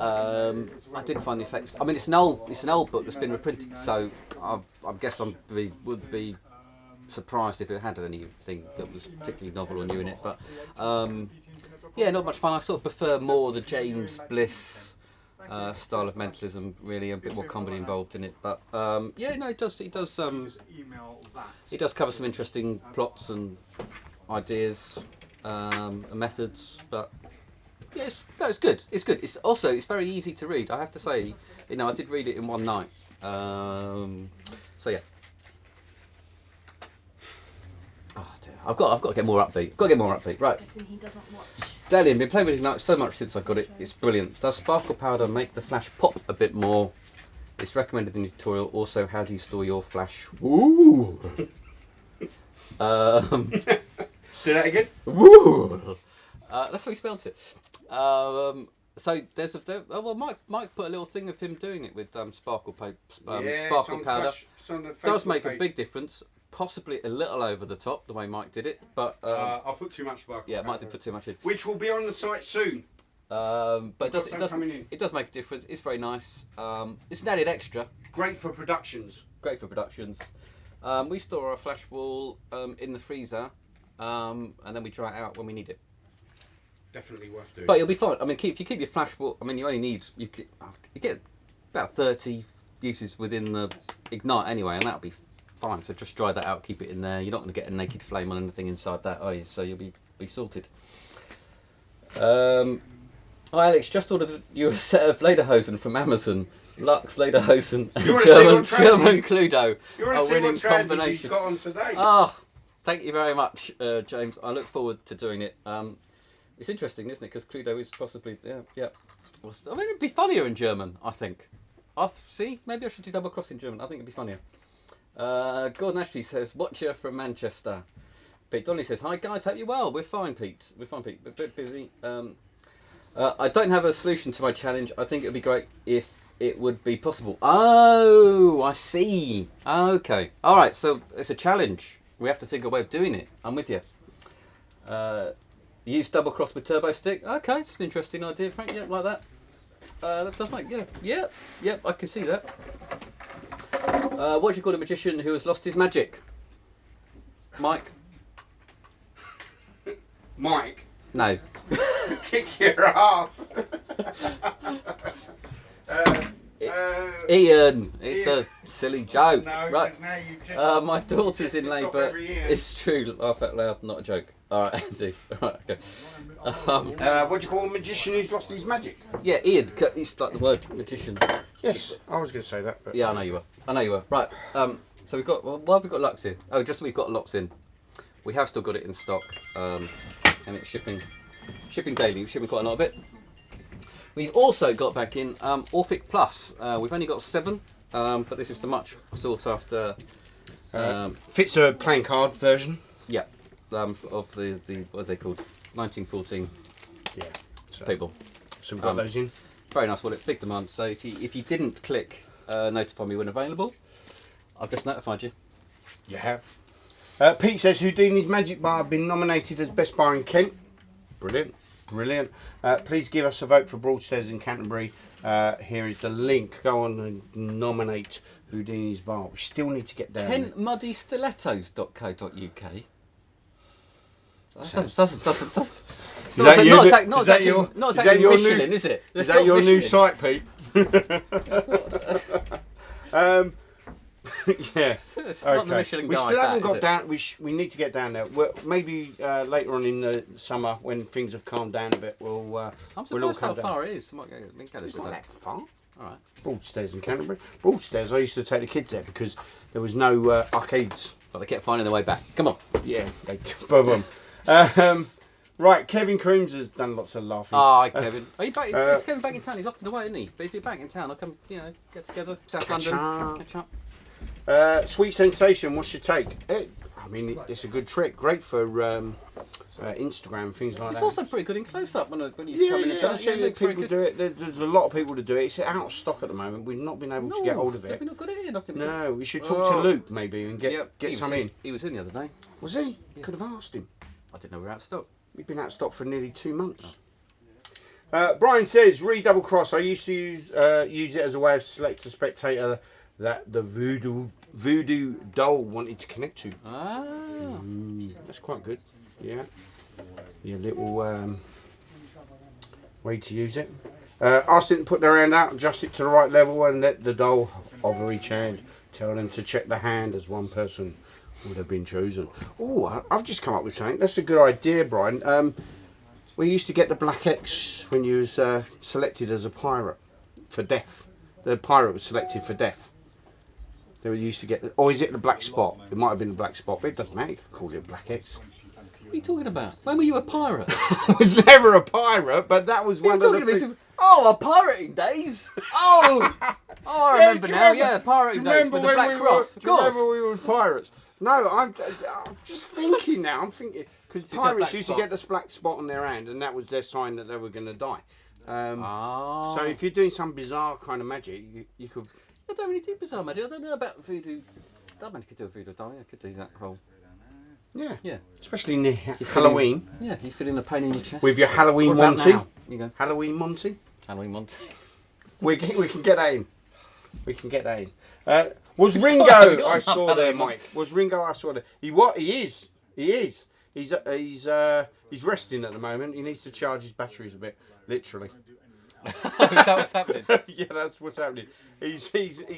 I didn't find the effects. I mean, it's an old book that's been reprinted, so I guess would be surprised if it had anything that was particularly novel or new in it. But yeah, not much fun. I sort of prefer more the James Bliss style of mentalism, really, a bit more comedy involved in it. But yeah, no, it does cover some interesting plots and ideas and methods, but. Yes, no, it's good. It's good. It's very easy to read. I have to say, you know, I did read it in one night. So yeah. Oh dear. I've got to get more upbeat. Right. Dalian, been playing with Ignite so much since I got it. It's brilliant. Does sparkle powder make the flash pop a bit more? It's recommended in the tutorial. Also, how do you store your flash? Woo. Do that again. Woo. That's how he spells it. So there's Mike put a little thing of him doing it with sparkle powder. Does make a big difference. Possibly a little over the top the way Mike did it, but I'll put too much sparkle. Yeah, Mike did put too much in. Which will be on the site soon. But it does make a difference. It's very nice. It's an added extra. Great for productions. We store our flash wall in the freezer, and then we dry it out when we need it. definitely worth doing. But you'll be fine. I mean, if you keep your flash board, I mean, you only need you get about 30 uses within the ignite anyway, and that'll be fine. So just dry that out, keep it in there. You're not going to get a naked flame on anything inside that, are you? So you'll be sorted. Oh, Alex, just ordered you a set of lederhosen from Amazon. Lux, lederhosen, and German Cluedo. You want to see what trousers he's got on today? Oh, thank you very much, James. I look forward to doing it. It's interesting, isn't it? Because Cluedo is possibly, yeah. Well, I mean, it'd be funnier in German, I think. See, maybe I should do double cross in German. I think it'd be funnier. Gordon Ashley says, watcher from Manchester. Pete Donnelly says, hi guys, hope you're well. We're fine, Pete. We're fine, Pete. We're a bit busy. I don't have a solution to my challenge. I think it would be great if it would be possible. Oh, I see. Okay. All right, so it's a challenge. We have to think of a way of doing it. I'm with you. Use double cross with turbo stick. Okay, it's an interesting idea, Frank. Yeah, like that. That does make, yeah, I can see that. What do you call a magician who has lost his magic? Mike? Mike? No. Kick your ass. Ian, it's a silly joke. No, right. now you've just My daughter's in stop labour. every year. It's true. Laugh out loud, not a joke. All right, Andy. All right, okay. what do you call a magician who's lost his magic? Yeah, Ian. You start the word magician. Yes, I was going to say that. But Yeah, I know you were. Right. So we've got. Well, why have we got Lux here? Oh, just we've got Lux in. We have still got it in stock, and it's shipping daily. We're shipping quite a lot of it. We've also got back in Orphic Plus. We've only got 7, but this is the much sought after. fits a playing card version. Yeah, of the what are they called? 1914 Yeah. So, people. so we've got those in. Very nice wallet, big demand. So if you didn't click notify me when available, I've just notified you. You have. Pete says Houdini's Magic Bar have been nominated as Best Bar in Kent. Brilliant. Please give us a vote for Broadstairs in Canterbury. Here is the link. Go on and nominate Houdini's Bar. We still need to get down. KentMuddyStilettos.co.uk. It's Is not that exactly your Michelin, new, is it? Is It's that not your new Michelin. site, Pete? Yeah. It's not the Michelin We guide, still haven't that, is got it? down. We need to get down there. Maybe later on in the summer when things have calmed down a bit, we'll I'm we'll all surprised how come down. far it is. I might go It's with not that. that far. All right. Broadstairs in Canterbury. Broadstairs. I used to take the kids there because there was no arcades. But they kept finding their way back. Come on. Yeah. Boom. Right. Kevin Crooms has done lots of laughing. Hi, Kevin. Are you back? Is Kevin back in town? He's often away, isn't he? But if you're back in town, I'll come. Get together, South London, catch up. Sweet Sensation. What's your take? It's a good trick. Great for Instagram, things like It's that. also pretty good in close up when you come in and done it. Actually, Looks very people good. do it. There's a lot of people to do it. It's out of stock at the moment. We've not been able to get hold of it. We're not good at it. Nothing. No, we should talk to Luke maybe and get some in. He was in the other day. Was he? Could have asked him. I didn't know we were out of stock. We've been out of stock for nearly 2 months. Brian says, double cross. I used to use it as a way of select a spectator that the voodoo doll wanted to connect to. Ah. That's quite good. Yeah. Your little way to use it. Ask them to put their hand out, adjust it to the right level, and let the doll hover each hand. Tell them to check the hand as one person would have been chosen. Oh, I've just come up with something. That's a good idea, Brian. We used to get the black X when you was selected as a pirate for death. The pirate was selected for death. They used to get, or is it the black spot? It might have been the black spot, but it doesn't matter. You could call it a black X. What are you talking about? When were you a pirate? I was never a pirate, but that was one of the things. Oh, pirating days. Oh, I remember now. Yeah, pirating days with the Black Cross. Of Do you course. remember we were pirates? No, I'm just thinking now. I'm thinking because pirates used to get this black spot on their hand, and that was their sign that they were going to die. So if you're doing some bizarre kind of magic, you could. I don't really do bizarre magic. I don't know about voodoo. That man could do a voodoo die. I could do that whole. Yeah. Especially near You Halloween. you feel in a pain in your chest. With your Halloween What about Monty. now? You go. Halloween Monty. Halloween Monty. We can get that in. We can get that in. Was Ringo got I saw there, Halloween Mike? Was Ringo I saw there? He is. He's resting at the moment. He needs to charge his batteries a bit, literally. Is that what's happening? Yeah, that's what's happening. He's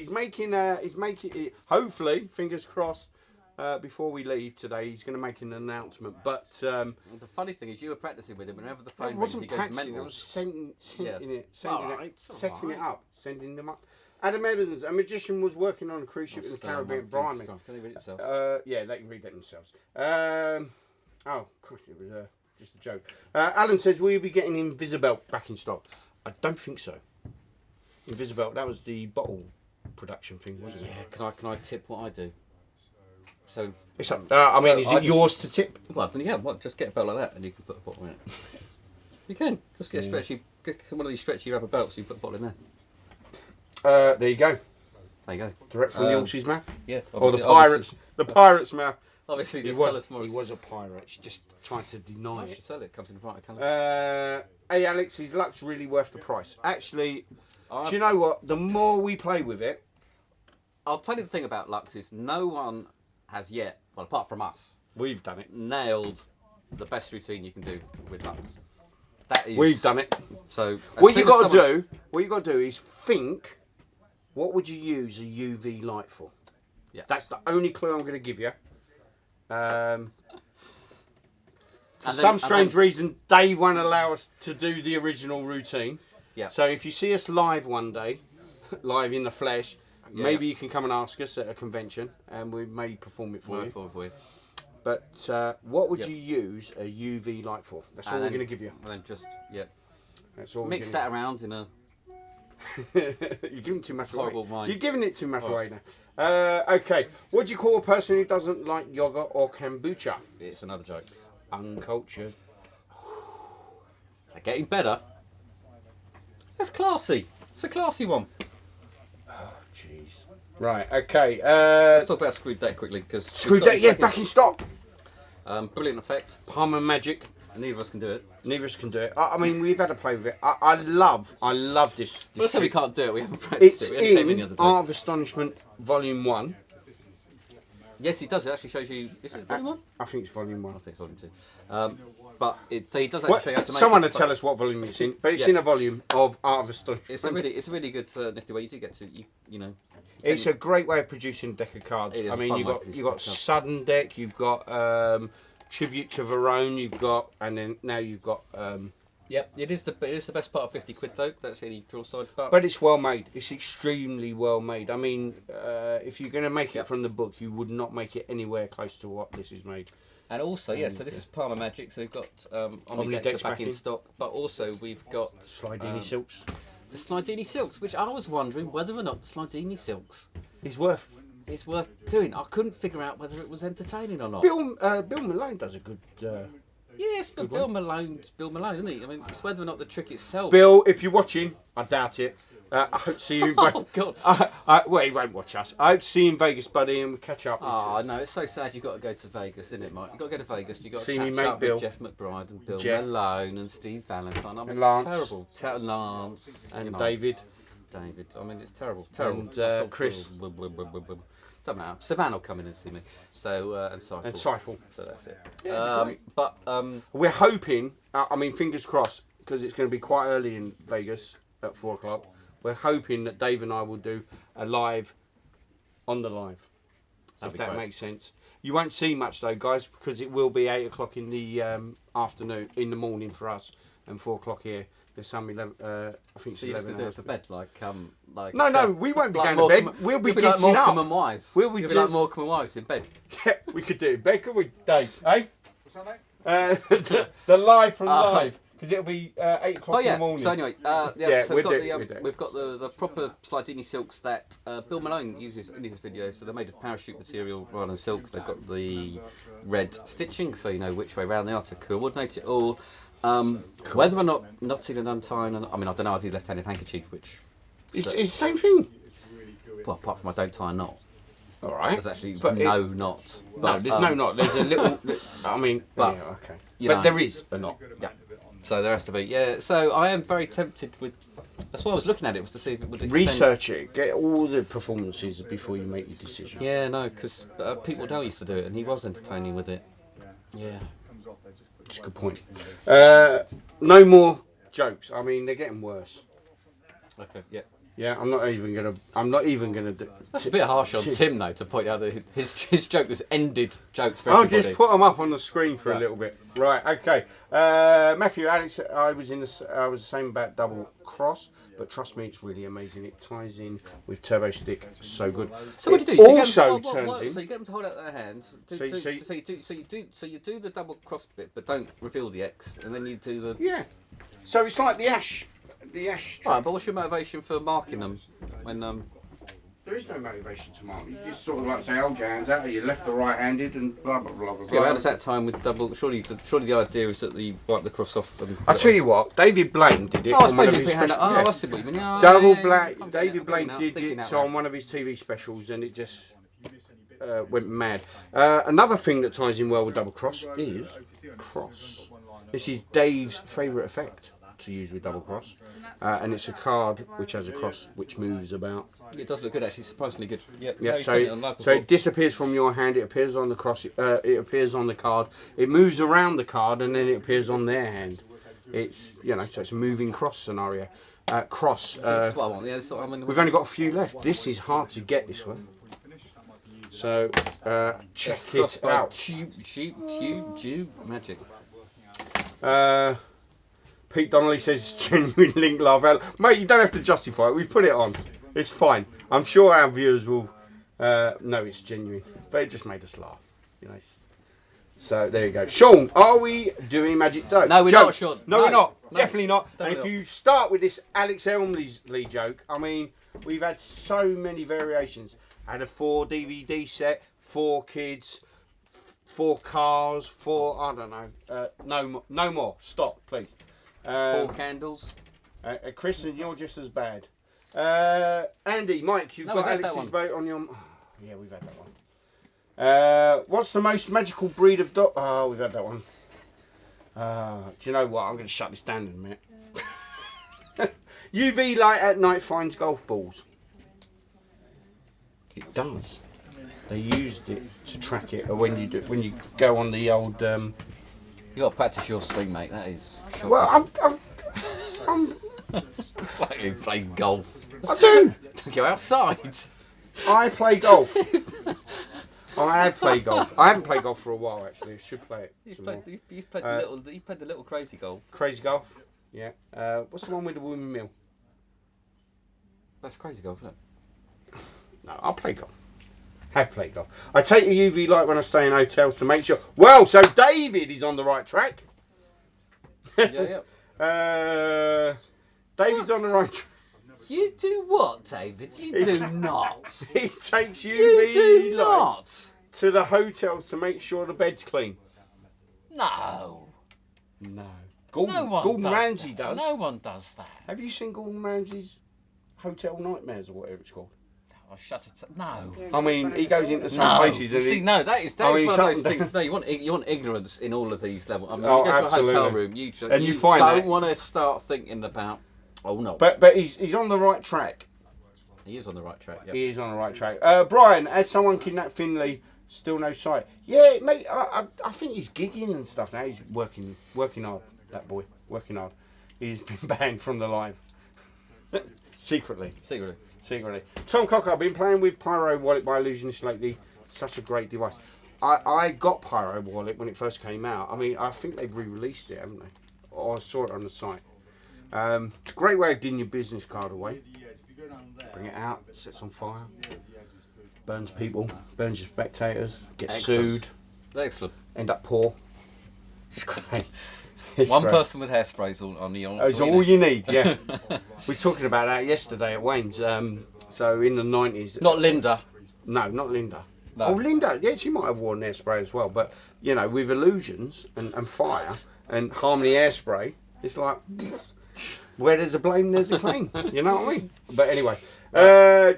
making it. Hopefully, fingers crossed. Before we leave today, he's going to make an announcement. But The funny thing is, you were practicing with him. Whenever the I phone rings, wasn't he goes practicing. I mental. was sending it, Alright, setting it up, sending them up. Adam Evans, a magician, was working on a cruise ship in the Caribbean. Brian, Jesus Christ, can they read it themselves? yeah, they can read that themselves. Oh, of course, it was just a joke. Alan says, will you be getting Invisibelt back in stock? I don't think so. Invisibelt, that was the bottle production thing, wasn't it? Yeah, can I tip what I do? So It's up. I mean, is it yours to tip? Well, then just get a belt like that, and you can put a bottle in it. You can just get a stretchy, get one of these stretchy rubber belts. You put a bottle in there. There you go. There you go. Direct from the horse's mouth. Yeah. Or the pirate's mouth. Obviously, He this was. colour's more. He was a pirate. She's just trying to deny I it. should sell it. Comes in a variety of colours. Hey Alex, his luck's really worth the price. Actually, do you know what? The more we play with it, I'll tell you the thing about Lux is no one has yet, well, apart from us, we've done it. nailed the best routine you can do with Lux. That is. We've done it. So What you got to do is think. What would you use a UV light for? Yeah. That's the only clue I'm going to give you. For And some then- strange reason, Dave won't allow us to do the original routine. Yeah. So if you see us live one day, live in the flesh, Yeah. maybe you can come and ask us at a convention, and we may perform it for you. For you. But what would Yep. you use a UV light for? That's all we're going to give you. And then just That's all. mix that around in a. You're giving too much Horrible away. mind. You're giving it too much away now. Okay. What do you call a person who doesn't like yogurt or kombucha? It's another joke. Uncultured. They're getting better. That's classy. It's a classy one. Jeez. Right. Okay. Let's talk about Screwed Deck quickly because Screw that. Yeah, back in stock. Brilliant effect. Parlour Magic. Neither of us can do it. Neither of us can do it. I mean, we've had to play with it. I love this. Well, let's say we can't do it. We haven't practiced It's it. We only came in the in other day. Art of Astonishment Volume 1. Yes, it does. It actually shows you. Is it volume one? I think it's Volume 1. I think it's volume two. But he does actually Well, show you how to make someone it, will tell us what volume it's in, but it's Yeah. in a volume of Art of Astonishment. It's a really good nifty way. You do get to you know. It's a great way of producing a deck of cards. It is I a mean, fun you've way got to you've got produce cards. Sudden Deck, you've got Tribute to Verone, you've got, and then now you've got. Yep, it is the best part of 50 quid though. That's any draw side part. But it's well made. It's extremely well made. I mean, if you're going to make it from the book, you would not make it anywhere close to what this is made. And also, so this is Parlour Magic. So we've got Omnidex Omnidex back back in in. stock, but also we've got Slidini Silks. the Slidini Silks, which I was wondering whether or not the Slidini Silks It's worth. is worth doing. I couldn't figure out whether it was entertaining or not. Bill Malone does a good. Yes, but Bill Malone's Bill Malone, isn't he? I mean, it's whether or not the trick itself. Bill, if you're watching, I doubt it. I hope to see you. Oh God! Well, he won't watch us. I hope to see you in Vegas, buddy, and we'll catch up. Oh no, it's so sad. You've got to go to Vegas, isn't it, Mike? You've got to go to Vegas. You've got to See catch me mate up Bill. with Jeff McBride and Bill Jeff. Malone and Steve Valentine. I mean, And Lance. it's terrible. Lance and you know, David. David. I mean, it's terrible. Terrible. And, I felt Chris. Doesn't matter. Savannah will come in and see me. So and Seifel. And Seifel. So that's it. Yeah, great. But We're hoping, I mean, fingers crossed, because it's going to be quite early in Vegas at 4 o'clock. We're hoping that Dave and I will do a live on the live, That'd if be that great. makes sense. You won't see much though, guys, because it will be 8 o'clock in the afternoon, in the morning for us, and 4 o'clock here. There's some 11, I think it's so you're just 11 gonna do it hours. for bed, like No, we won't be like going to bed. Morecambe- We'll be you'll like getting Morecambe up. and Wise. We'll be You'll be like just- Morecambe and Wise in bed. Yeah, we could do it. Ben, could we, Dave? Eh? What's that, mate? The live from Uh-huh. live, because it'll be 8 o'clock Oh in yeah. the morning. So anyway, Yeah, so we'll we've do it. got the proper Slidini silks that Bill Malone uses in his video. So they're made of parachute material rather than silk. They've got the red stitching, so you know which way round they are to coordinate it all. Whether or not knotting and untying, and I mean I don't know. I do left-handed handkerchief, which It's the same thing. well, apart from I don't tie a knot. All right. There's actually But no knot. No, But, there's no knot. There's a little. I mean, But, yeah, okay. you But know. there is a knot. Yeah. So there has to be. Yeah. So I am very tempted with. That's why I was looking at it, was to see if it would extend. Research it. Get all the performances before you make your decision. Yeah, no, because people don't used to do it, and he was entertaining with it. Yeah. It's a good point. No more jokes. I mean, they're getting worse. Okay, yeah. Yeah, I'm not even gonna do. That's a bit harsh on Tim though to point out that his joke was ended jokes for I'll everybody. just put them up on the screen for a little bit. Right, okay. Matthew, Alex, I was the same about double cross, but trust me, it's really amazing. It ties in with turbo stick, so good. So what do you It do? also turns in. So you get them to hold out their hand. So You do the double cross bit, but don't reveal the X, and then you do the. Yeah. So it's like the ash. The ash. Right, but what's your motivation for marking them when There is no motivation to mark. You just sort of like say, hold your hands out. Are you left or right-handed, and blah blah blah blah. Yeah, how does that time with double? Surely the idea is that you wipe the cross off. And I'll tell you what, David Blaine did it. Oh, I on one of suppose you his put your hand special- up. Oh, yeah. I see what you mean. Yeah, Double yeah, Black. I'm David Blaine thinking did thinking it out on loud. one of his TV specials, and it just went mad. Another thing that ties in well with double cross is cross. This is Dave's favourite effect to use with double cross, and it's a card which has a cross which moves about. It does look good, actually. Surprisingly good. Yeah. Yeah, no, so it disappears from your hand. It appears on the cross. It appears on the card. It moves around the card, and then it appears on their hand. It's so it's a moving cross scenario. Cross. That's what I want. Yeah, so, I mean, We've only got a few left. This is hard to get, this one. So check it out. Tube Magic. Pete Donnelly says genuine link love. Mate, you don't have to justify it. We've put it on. It's fine. I'm sure our viewers will know it's genuine. But it just made us laugh. So there you go. Sean, are we doing Magic Dough? No, we're not, Sean. No, we're not. No, Definitely not. And if definitely you start with this Alex Elmley joke, I mean, we've had so many variations. Had a 4 DVD set, 4 kids, 4 cars, 4, I don't know. No more. Stop, please. 4 candles. Kristen, you're just as bad. Andy, Mike, you've got we've had that Alex's one. boat on your... yeah, we've had that one. What's the most magical breed of dog? Oh, we've had that one. Do you know what? I'm going to shut this down in a minute. UV light at night finds golf balls. It does. They used it to track it when you go on the old. You got to practice your swing, mate. That is. Shocking. Well, I'm like you play golf. I do. Go outside. I play golf. I have played golf. I haven't played golf for a while actually. I should play it. You've some played, more. you've played the little crazy golf. Crazy golf. Yeah. What's the one with the windmill? That's crazy golf, isn't it? No, I'll play golf. Have played golf. I take a UV light when I stay in hotels to make sure. Well, so David is on the right track. Yeah. David's on the right track. You do what, David? You do not. He takes You UV do lights not. to the hotels to make sure the bed's clean. No. No. No one Gordon does Ramsay that. does. No one does that. Have you seen Gordon Ramsay's Hotel Nightmares or whatever it's called? Oh, shut it up. No. I mean, he goes into some No. places and See, he... no, that is I mean, one of those something- things. No, you want ignorance in all of these levels. I mean, Oh, you go to a hotel absolutely. room, And you find don't that- want to start thinking about. Oh no. But he's on the right track. He is on the right track. Yeah. He is on the right track. Brian, has someone kidnapped Finley? Still no sight. Yeah, mate. I think he's gigging and stuff now. He's working hard. That boy, working hard. He's been banned from the live. Secretly. Tom Cocker, I've been playing with Pyro Wallet by Illusionist lately. Such a great device. I got Pyro Wallet when it first came out. I mean, I think they've re-released it, haven't they? Or I saw it on the site. Great way of getting your business card away. Bring it out, sets on fire, burns people, burns your spectators, gets Excellent. sued, Excellent. end up poor. It's great. It's One great. person with hairsprays on the Oh, it's all you need, yeah. We were talking about that yesterday at Wayne's. So in the 90s. Not Linda. No, not Linda. No. Oh, Linda, yeah, she might have worn hairspray as well. But, you know, with illusions and fire and Harmony Hairspray, it's like, where there's a blame, there's a claim. You know what I mean? But anyway,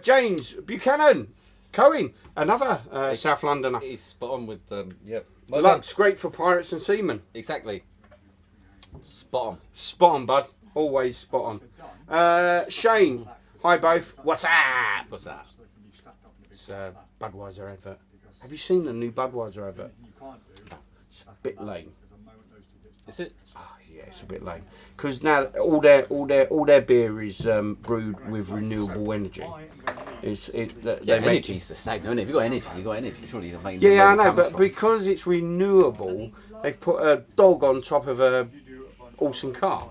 James Buchanan, Cohen, another South Londoner. He's spot on with yeah. Lux, great for pirates and seamen. Exactly. Spot on. Spot on, bud. Always spot on. Shane, hi both. What's up? What's that? It's a Budweiser advert. Have you seen the new Budweiser advert? It's a bit lame. Is it? Oh, yeah, it's a bit lame because now all their beer is brewed with renewable energy. Energy's the same, isn't it? If you've got energy, you've got energy. Surely you're making. Yeah, I know, but because it's renewable, they've put a dog on top of a awesome car.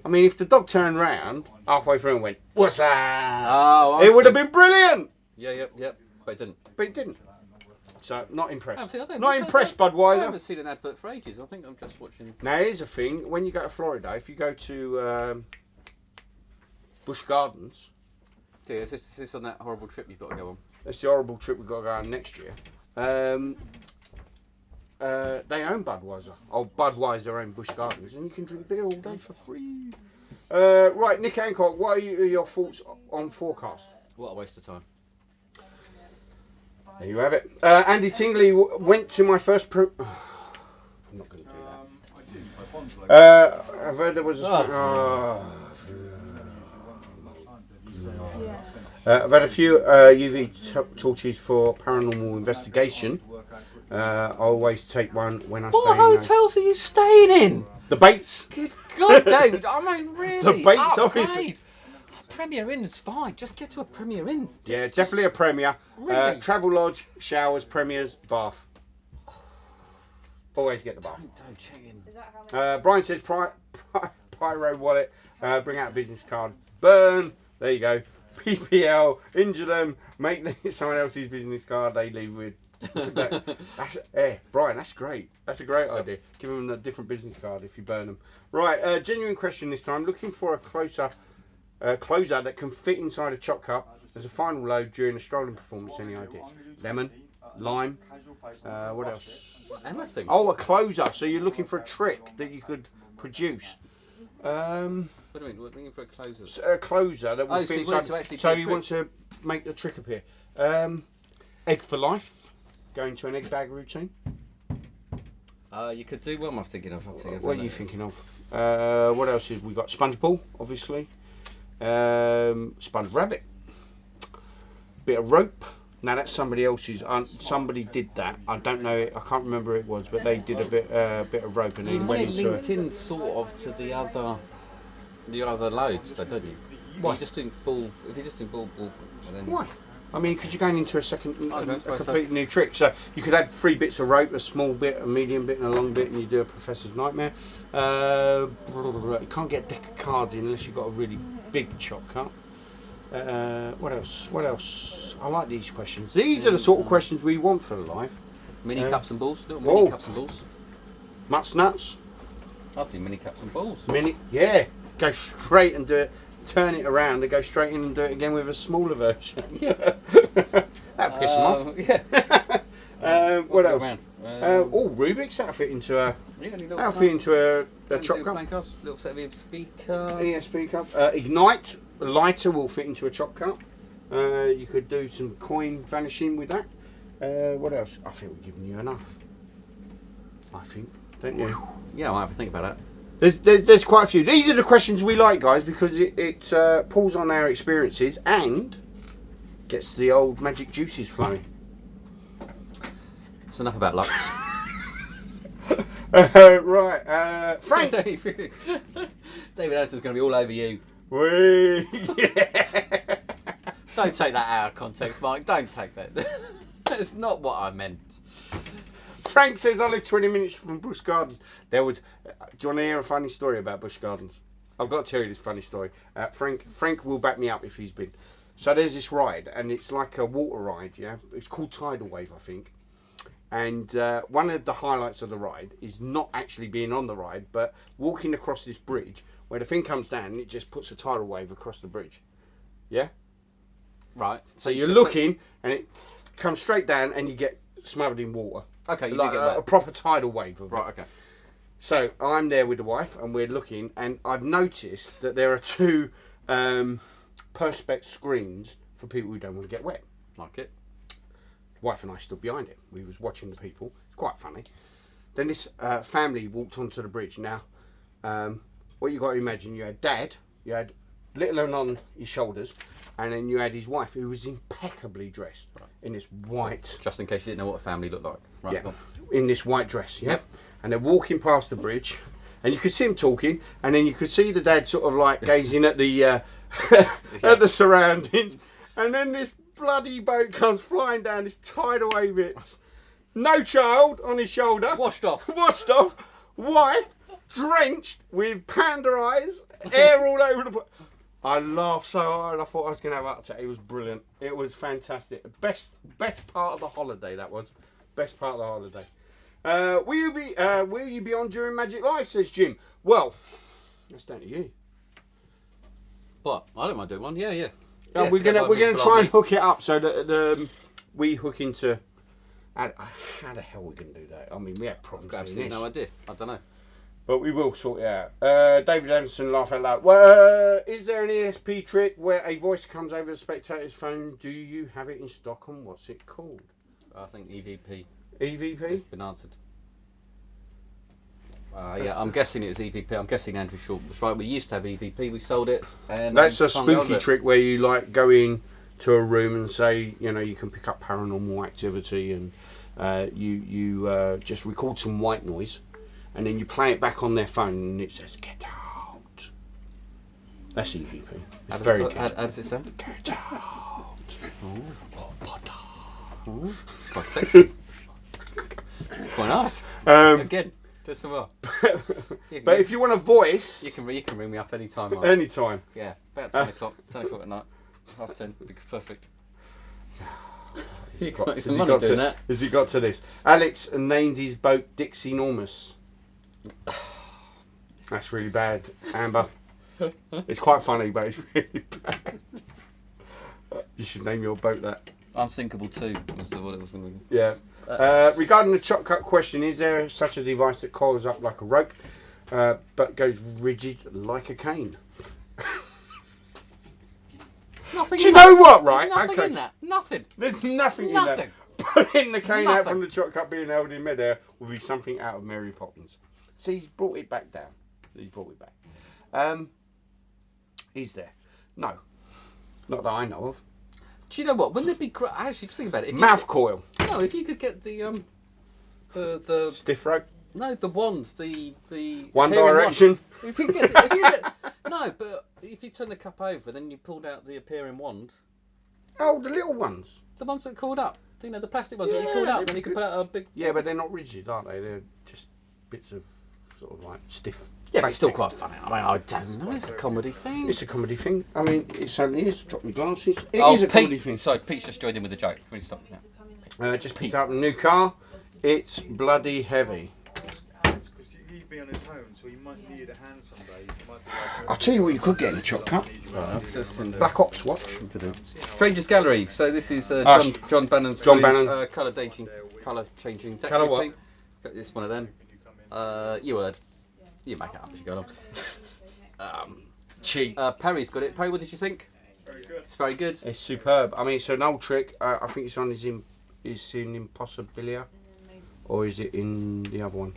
I mean, if the dog turned round halfway through and went, "What's that?" Oh, it would have been brilliant. Yeah, yep. But it didn't. But it didn't. So, not impressed. I Not impressed, I Budweiser. haven't seen an advert for ages. I think I'm just watching. Now, here's the thing. When you go to Florida, if you go to Busch Gardens... Yeah, is this on that horrible trip you've got to go on? That's the horrible trip we've got to go on next year. They own Budweiser. Oh, Budweiser own Busch Gardens. And you can drink beer all day for free. Right, Nick Hancock, what are your thoughts on forecast? What a waste of time. There you have it. Andy Tingley went to my first... I'm not going to do that. I've heard there was a... I've had a few UV torches for paranormal investigation. I always take one when I stay in... What hotels are you staying in? The Bates. Good God, David. I mean, really. The Bates office. Premier Inn's fine. Just get to a Premier Inn. Yeah, definitely a Premier. Really? Travel Lodge, showers, Premiers, bath. Always get the bath. Don't check in. Brian says Pyro wallet, bring out a business card, burn. There you go. PPL, injure them, make someone else's business card they leave with. Brian, that's great. That's a great idea. Give them a different business card if you burn them. Right, genuine question this time. Looking for a closer closer that can fit inside a chop cup as a final load during a strolling performance. Any ideas? Lemon, lime, what else? Anything. Oh, a closer. So you're looking for a trick that you could produce. What do you mean? What do you mean for a closer? A closer that will fit inside. So you want to make the trick appear. Egg for life. Going to an egg bag routine. You could do. What am I thinking of? What are you thinking of? What else have we got? Sponge ball, obviously. Sponge rabbit. Bit of rope. Now that's somebody else's. Somebody did that. I don't know. I can't remember who it was, but they did a bit of rope and then went into linked in sort of to the other loads, though, don't you? Why? You're just doing ball. If you're just doing ball, then why? I mean, because you're going into a suppose completely new trick. So you could add 3 bits of rope, a small bit, a medium bit, and a long bit, and you do a Professor's Nightmare. You can't get a deck of cards in unless you've got a really big chop cup. What else? What else? I like these questions. These are the sort of questions we want for the live. Mini cups and balls. Little mini cups and balls. Mutts nuts. I'll do mini cups and balls. Yeah. Go straight and do it. Turn it around and go straight in and do it again with a smaller version. Yeah. That'd piss them off. Yeah. What else? Rubik's. That'll fit into a. That'll fit into a chop cup. Little set of speakers. ESP cup. Ignite lighter will fit into a chop cup. You could do some coin vanishing with that. What else? I think we've given you enough. I think, don't you? Yeah, I'll have to think about that. There's quite a few. These are the questions we like, guys, because it pulls on our experiences and gets the old magic juices flowing. It's enough about Lux. Right, Frank. David Anderson's going to be all over you. Yeah. Don't take that out of context, Mike. Don't take that. That's not what I meant. Frank says, I live 20 minutes from Busch Gardens. Do you want to hear a funny story about Busch Gardens? I've got to tell you this funny story. Frank will back me up if he's been. So there's this ride, and it's like a water ride, yeah? It's called Tidal Wave, I think. And one of the highlights of the ride is not actually being on the ride, but walking across this bridge, where the thing comes down, and it just puts a tidal wave across the bridge. Yeah? Right. So you're looking, and it comes straight down, and you get smothered in water. Okay, you like do get wet. A proper tidal wave of it. Right, okay. So I'm there with the wife, and we're looking, and I've noticed that there are 2 perspex screens for people who don't want to get wet. Like it. Wife and I stood behind it. We was watching the people. It's quite funny. Then this family walked onto the bridge. Now, what you got to imagine, you had Dad, you had little one on his shoulders, and then you had his wife, who was impeccably dressed in this white. Just in case you didn't know what a family looked like. Right. Yeah, Go on. in this white dress. Yeah, Yep. and they're walking past the bridge, and you could see him talking, and then you could see the dad sort of like gazing at the at the surroundings, and then this bloody boat comes flying down this tidal wave hits. No child on his shoulder. Washed off. Washed off. Wife drenched with panda eyes, hair all over the place. I laughed so hard, I thought I was going to have a heart attack. It was brilliant. It was fantastic. Best part of the holiday, that was. Best part of the holiday. Will you be on during Magic Live, says Jim. Well, that's down to you. What? I don't mind doing one. Yeah. Yeah, we're gonna try and hook it up so that we hook into. How the hell are we gonna do that? I mean, we have problems I've got doing absolutely this. no idea. I don't know. But we will sort it out. David Anderson, laugh out loud. Well, is there an ESP trick where a voice comes over the spectator's phone? Do you have it in stock, and what's it called? I think EVP. EVP? It's been answered. Yeah, I'm guessing it was EVP. I'm guessing Andrew Short was right. We used to have EVP. We sold it. And That's a can't get hold spooky of it. trick where you like go in to a room and say, you know, you can pick up paranormal activity, and you just record some white noise, and then you play it back on their phone, and it says "Get out." That's EVP. It's very good. How does it sound? Get out. Oh, Potter. Oh, it's quite sexy. It's quite nice. Again, do some more. But if you want a voice, you can ring me up anytime. Mark. anytime. Yeah, about 10 o'clock. 10 o'clock at night. Half 10. Be perfect. You can make some money doing that. Has he got to this? Alex named his boat Dixie Normus. That's really bad, Amber. It's quite funny, but it's really bad. You should name your boat that. Unsinkable 2 was what it was going to be. Yeah. Regarding the chop cut question, is there such a device that coils up like a rope, but goes rigid like a cane? Nothing. Do you know what, There's right? nothing Okay. in that. Nothing. There's nothing in Nothing. there. Putting the cane out Nothing. from the chop cut being held in midair will be something out of Mary Poppins. See, he's brought it back down. He's brought it back. Is there? No. Not that I know of. Do you know what? Wouldn't it be great? Actually, think about it. If Mouth coil. No, if you could get the Stiff rope. no, the wands, the One appearing Direction. wand. If you get, no, but if you turn the cup over, then you pulled out the appearing wand. Oh, the little ones. The ones that called up. You know, the plastic ones that you called up, then you could put out a big. Yeah, but they're not rigid, are they? They're just bits of sort of like stiff. Yeah, but it's still plastic. quite funny. I mean, I don't know. It's a comedy thing. It's a comedy thing. I mean, it certainly is. Drop my glasses. It Oh, is a comedy thing. Sorry, Pete's just joined in with a joke. Can we stop now? Just picked up a new car. It's bloody heavy. It's because he'd be on his own, so he might need a hand some days. He might be like, I'll tell you what you could get in a chop cut. That's just in the Black Ops watch. Strangers Gallery. So this is John Bannon's John brilliant, Bannon. colour changing deck Colour what? routine. It's one of them. You heard. You make it up as you go along. Cheap. Perry's got it. Perry, what did you think? very good. It's very good. It's superb. I mean, it's an old trick. I think it's on his in Impossibilia, or is it in the other one?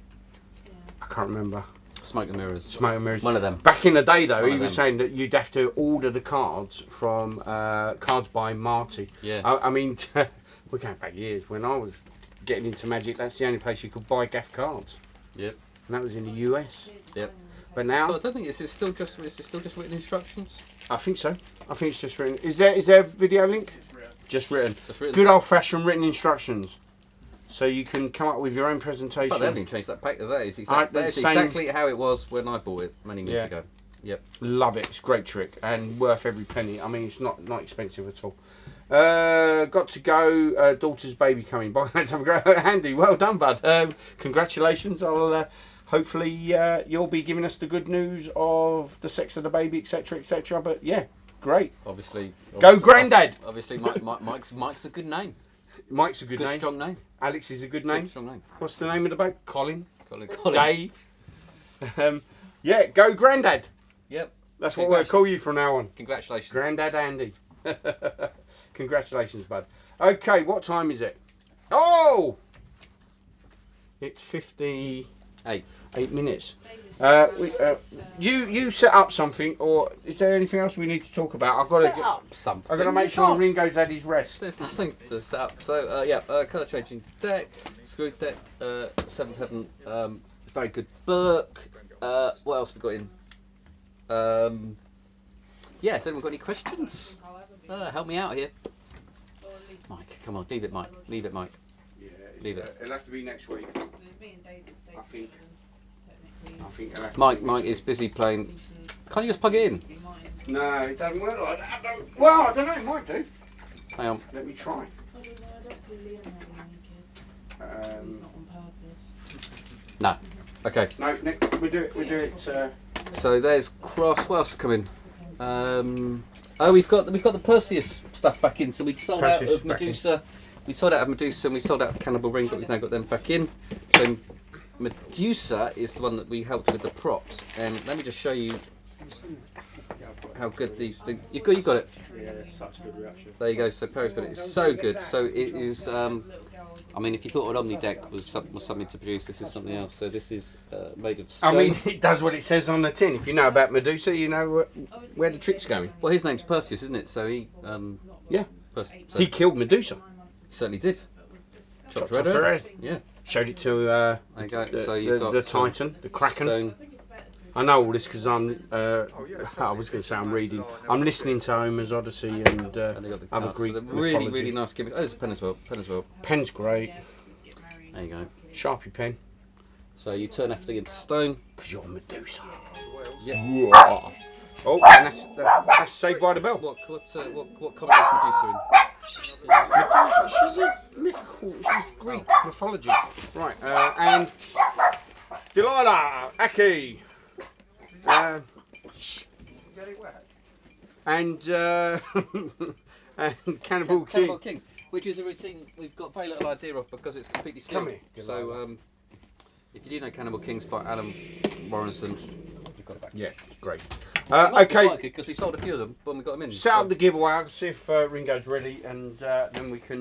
I can't remember. Smoke and Mirrors. Smoke and Mirrors. One of them. Back in the day, though, One he of was them. saying that you'd have to order the cards from Cards by Marty. Yeah. I mean, we're going back years. When I was getting into Magic, that's the only place you could buy gaff cards, Yep. and that was in the US. Yep. But So now, I don't think is it still just written instructions. I think so. I think it's just written. Is there a video link? Just written. Just written. Good old-fashioned written instructions. So you can come up with your own presentation. But they haven't even changed that back. That is the that's same- exactly how it was when I bought it many moons Yeah. ago. Yep. Love it. It's a great trick and worth every penny. I mean, it's not expensive at all. Got to go. Daughter's baby coming by. Let's have a go. Andy, well done, bud. Congratulations. I'll hopefully you'll be giving us the good news of the sex of the baby, etc., etc. But yeah, great. Obviously. Go, Grandad. Obviously, Mike's a good name. Mike's a good Good name. strong name. Alex is a good Good name. strong name. What's the name of the boat? Colin. Colin. Dave. Yeah, go Grandad. Yep. That's what we'll call you from now on. Congratulations. Grandad Andy. Congratulations, bud. Okay, what time is it? Oh! It's 50. 8. 8 minutes. You set up something, or is there anything else we need to talk about? I've got Set to up something. I've got to make sure Ringo's had his rest. There's nothing to set up. So colour changing deck, screwed deck, 7th Heaven, very good book. What else have we got in? Has anyone got any questions? Help me out here. Mike, come on, leave it, Mike. Leave it, Mike. Yeah, Leave it. It'll have to be next week. I think it'll have to Mike is busy playing. Can't you just plug it in? No, it doesn't work like that. Well, I don't know, it might do. Hang on. Let me try. No. Okay. No, we'll do it. So there's Cross. What else is coming? We've got the Perseus stuff back in. So we sold out Perseus of Medusa. We sold out of Medusa and we sold out of Cannibal Ring, but we've now got them back in. So Medusa is the one that we helped with the props. And let me just show you how good these things. You got it. Yeah, such a good reaction. There you go. So Perry's got it. It's so good. So it is. I mean, if you thought an Omni deck was something to produce, this is something else. So this is made of stone. I mean, it does what it says on the tin. If you know about Medusa, you know where the trick's going. Well, his name's Perseus, isn't it? So he. Yeah. So He killed Medusa. he certainly did. Chopped off her head. Yeah. Showed it to There you go. So you've got the Titan, the Kraken. stone. I know all this because I'm. I was going to say I'm reading. I'm listening to Homer's Odyssey and And they got the other cards. Greek So they're really, mythology. really nice gimmicks. Oh, there's a pen as well. Pen's great. There you go. Sharpie pen. So you turn everything into stone. Because you're Medusa. Yeah. Oh, and that's Saved by the Bell. What comic is Medusa in? Medusa, she's a mythical. She's Greek mythology. Right, and Delilah, Aki. And and Cannibal King. Cannibal Kings, which is a routine we've got very little idea of because it's completely sealed. Come here. So if you do know Cannibal Kings by Alan Morrison, you've got it back. Yeah, great. Okay. Okay, Because we sold a few of them when we got them in. set up the giveaway. I'll see if Ringo's ready, and then we can.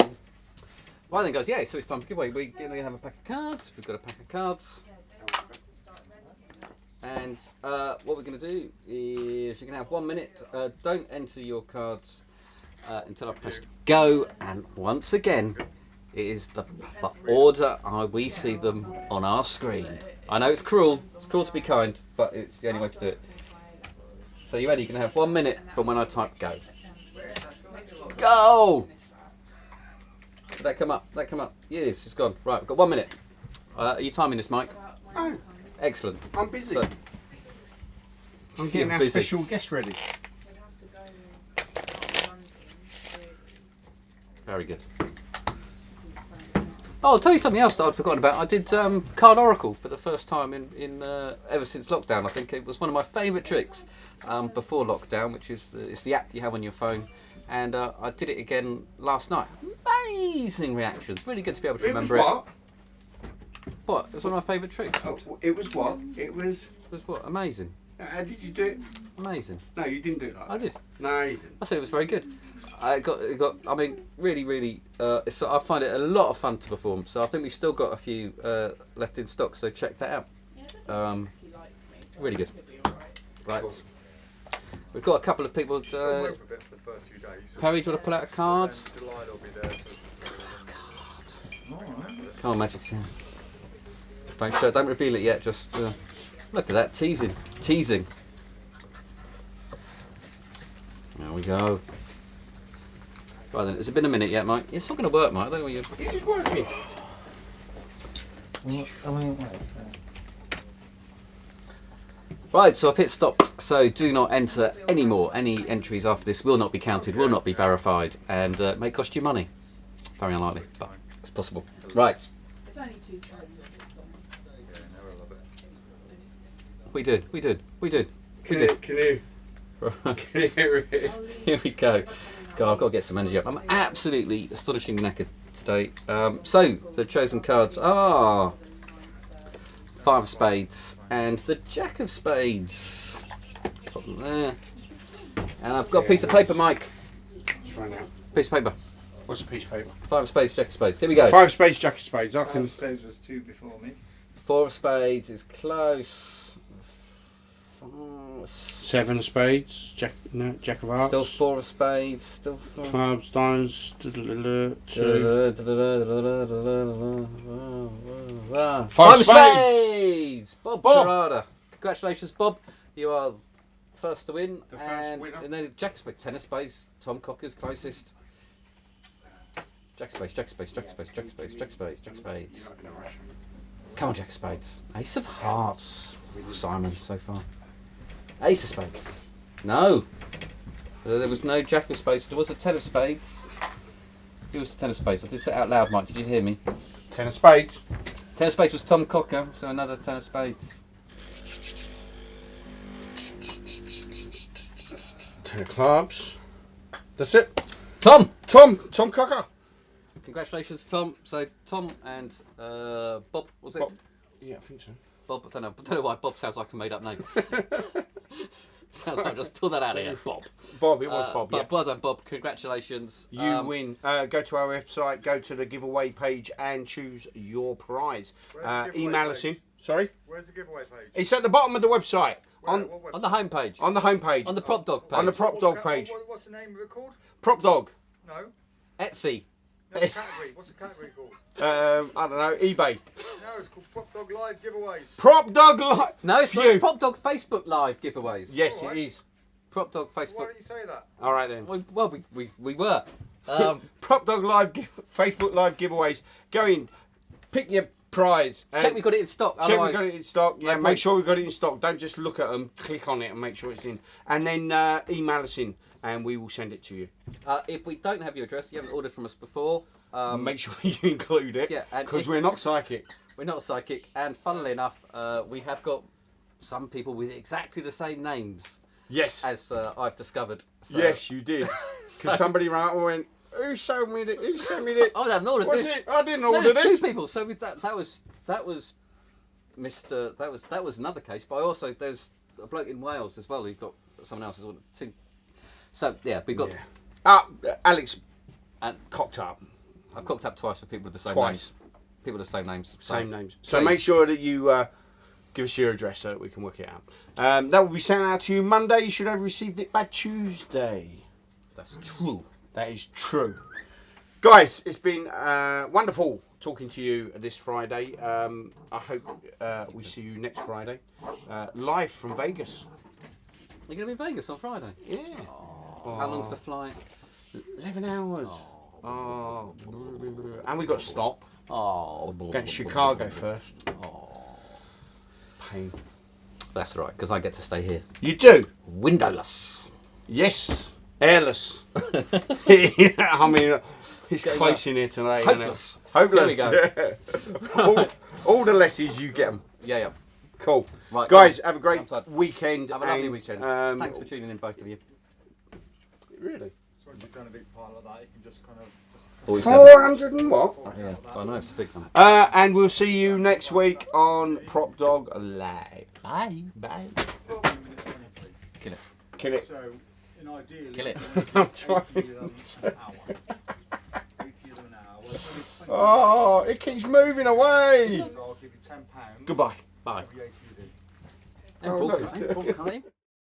Well, then goes, yeah, so it's time for giveaway. We're going to have a pack of cards. We've got a pack of cards. And what we're going to do is you're going to have 1 minute. Don't enter your cards until I've pressed go. And once again, it is the order we see them on our screen. I know it's cruel. It's cruel to be kind, but it's the only way to do it. So you ready? You're going to have 1 minute from when I type go. Go! Did that come up? Yes, it's gone. Right, we've got 1 minute. Are you timing this, Mike? Oh, Excellent. I'm busy. So, I'm getting you're our busy. special guest ready. very good. Oh, I'll tell you something else that I'd forgotten about. I did Card Oracle for the first time in ever since lockdown. I think it was one of my favourite tricks before lockdown, which is it's the app you have on your phone. And I did it again last night. Amazing reactions. Really good to be able to remember it. What? It was one of my favourite tricks. Oh, it was what? It was. It was what? Amazing. How did you do it? Amazing. No, you didn't do it like that. I did. No, you didn't. I said it was very good. It got. I mean, really. I find it a lot of fun to perform. So I think we've still got a few left in stock. So check that out. Really good. Right. We've got a couple of people. Perry, do you want to pull out a card? Come on, Magic Sound. Don't reveal it yet. Just look at that teasing. There we go. Right then, has it been a minute yet, Mike? It's not going to work, Mike. I don't know what you. It is working. Right, so I've hit stop. So do not enter any more. Any entries after this will not be counted, will not be verified, and may cost you money. Very unlikely, but it's possible. Right. It's only 2 choices. We did. Can you? Can you hear it? Here we go. God, I've got to get some energy up. I'm absolutely astonishingly knackered today. So the chosen cards are 5 of Spades and the Jack of Spades. Put them there. And I've got a piece of paper, Mike. Let's run out. Piece of paper. What's a piece of paper? 5 of Spades, Jack of Spades. Here we go. 5 spades, Jack of spades. I can. Spades was 2 before me. 4 of spades is close. 7 of spades. Jack of hearts. Still 4 of spades. Still 4. Clubs, diamonds. 2. 5 of spades. Bob Gerarda. Congratulations, Bob. You are first to win. The first winner. And then Jack of spades. 10 of spades. Tom Cocker's closest. Jack of spades. Jack of spades. Jack of spades. Jack of spades. Jack of spades. Jack of spades. Come on, Jack of spades. Ace of hearts. Simon so far. Ace of spades. No. There was no Jack of spades. There was a 10 of spades. It was a 10 of spades. I did say it out loud, Mike. Did you hear me? 10 of spades. 10 of spades was Tom Cocker, so another 10 of spades. 10 of clubs. That's it. Tom Cocker. Congratulations, Tom. So Tom and Bob, was it? Bob. Yeah, I think so. Bob, I don't know why Bob sounds like a made up name. Sounds like just pull that out of here, Bob. Bob, it was Bob, yeah. Well done, Bob. Congratulations. You win. Go to our website, go to the giveaway page and choose your prize. Email us in. Sorry? Where's the giveaway page? It's at the bottom of the website. On the homepage. On the homepage. On the PropDog page. On the PropDog page. What's the name of it called? PropDog. No. Etsy. No, category. What's the category called? I don't know, eBay. No, it's called PropDog Live Giveaways. PropDog Live. No, it's not. It's PropDog Facebook Live giveaways. Yes, All right. it is. PropDog Facebook. Why don't you say that? All right then. Well, we were. PropDog Live Facebook Live giveaways. Go in, pick your prize. Check we got it in stock. Check we got it in stock. Yeah, No make point. sure we got it in stock. Don't just look at them. Click on it and make sure it's in. And then email us in, and we will send it to you. If we don't have your address, you haven't ordered from us before. Make sure you include it. Yeah, and because if- we're not psychic. We're not psychic, and funnily enough, we have got some people with exactly the same names Yes. as I've discovered. So, Yes, you did. Because somebody ran up and went, "Who sent me it? Who sent me it? I haven't ordered What's this. it? I didn't No, order there's this." 2 people. So with that was Mr. That was another case. But I also there's a bloke in Wales as well who got someone else's order too. So yeah, we've got. Yeah. Alex And cocked up. I've cocked up twice for people with the same Twice. names. People with the same names. Same names. So please. make sure that you give us your address so that we can work it out. That will be sent out to you Monday. You should have received it by Tuesday. That's true. That is true. Guys, it's been wonderful talking to you this Friday. I hope we see you next Friday. Live from Vegas. You're going to be in Vegas on Friday? Yeah. How long's the flight? 11 hours. Oh. And we got to stop. Oh. Going to Chicago first. Pain. That's right, because I get to stay here. You do? Windowless. Yes. Airless. I mean, it's Getting close up. in here tonight. Hopeless. Hopeless. There we go. all the lessons you get them. Yeah. Cool. Right, guys, have a great I'm tired. weekend. Have a lovely and, weekend. Thanks for tuning in, both of you. Really? So when you've done a big pile like that, you can just kind of... 400 and what? Yeah, I know, it's a big one. And we'll see you next week on PropDog Live. Bye. Bye. Kill it. Kill it. So, in ideally... Kill it. I'm trying. 80 of them an hour. 80 of them an hour. Well, it's only 20. Oh, it keeps moving away. So I'll give you £10. Goodbye. Bye. Every 80 you do. And Oh, Paul no. came.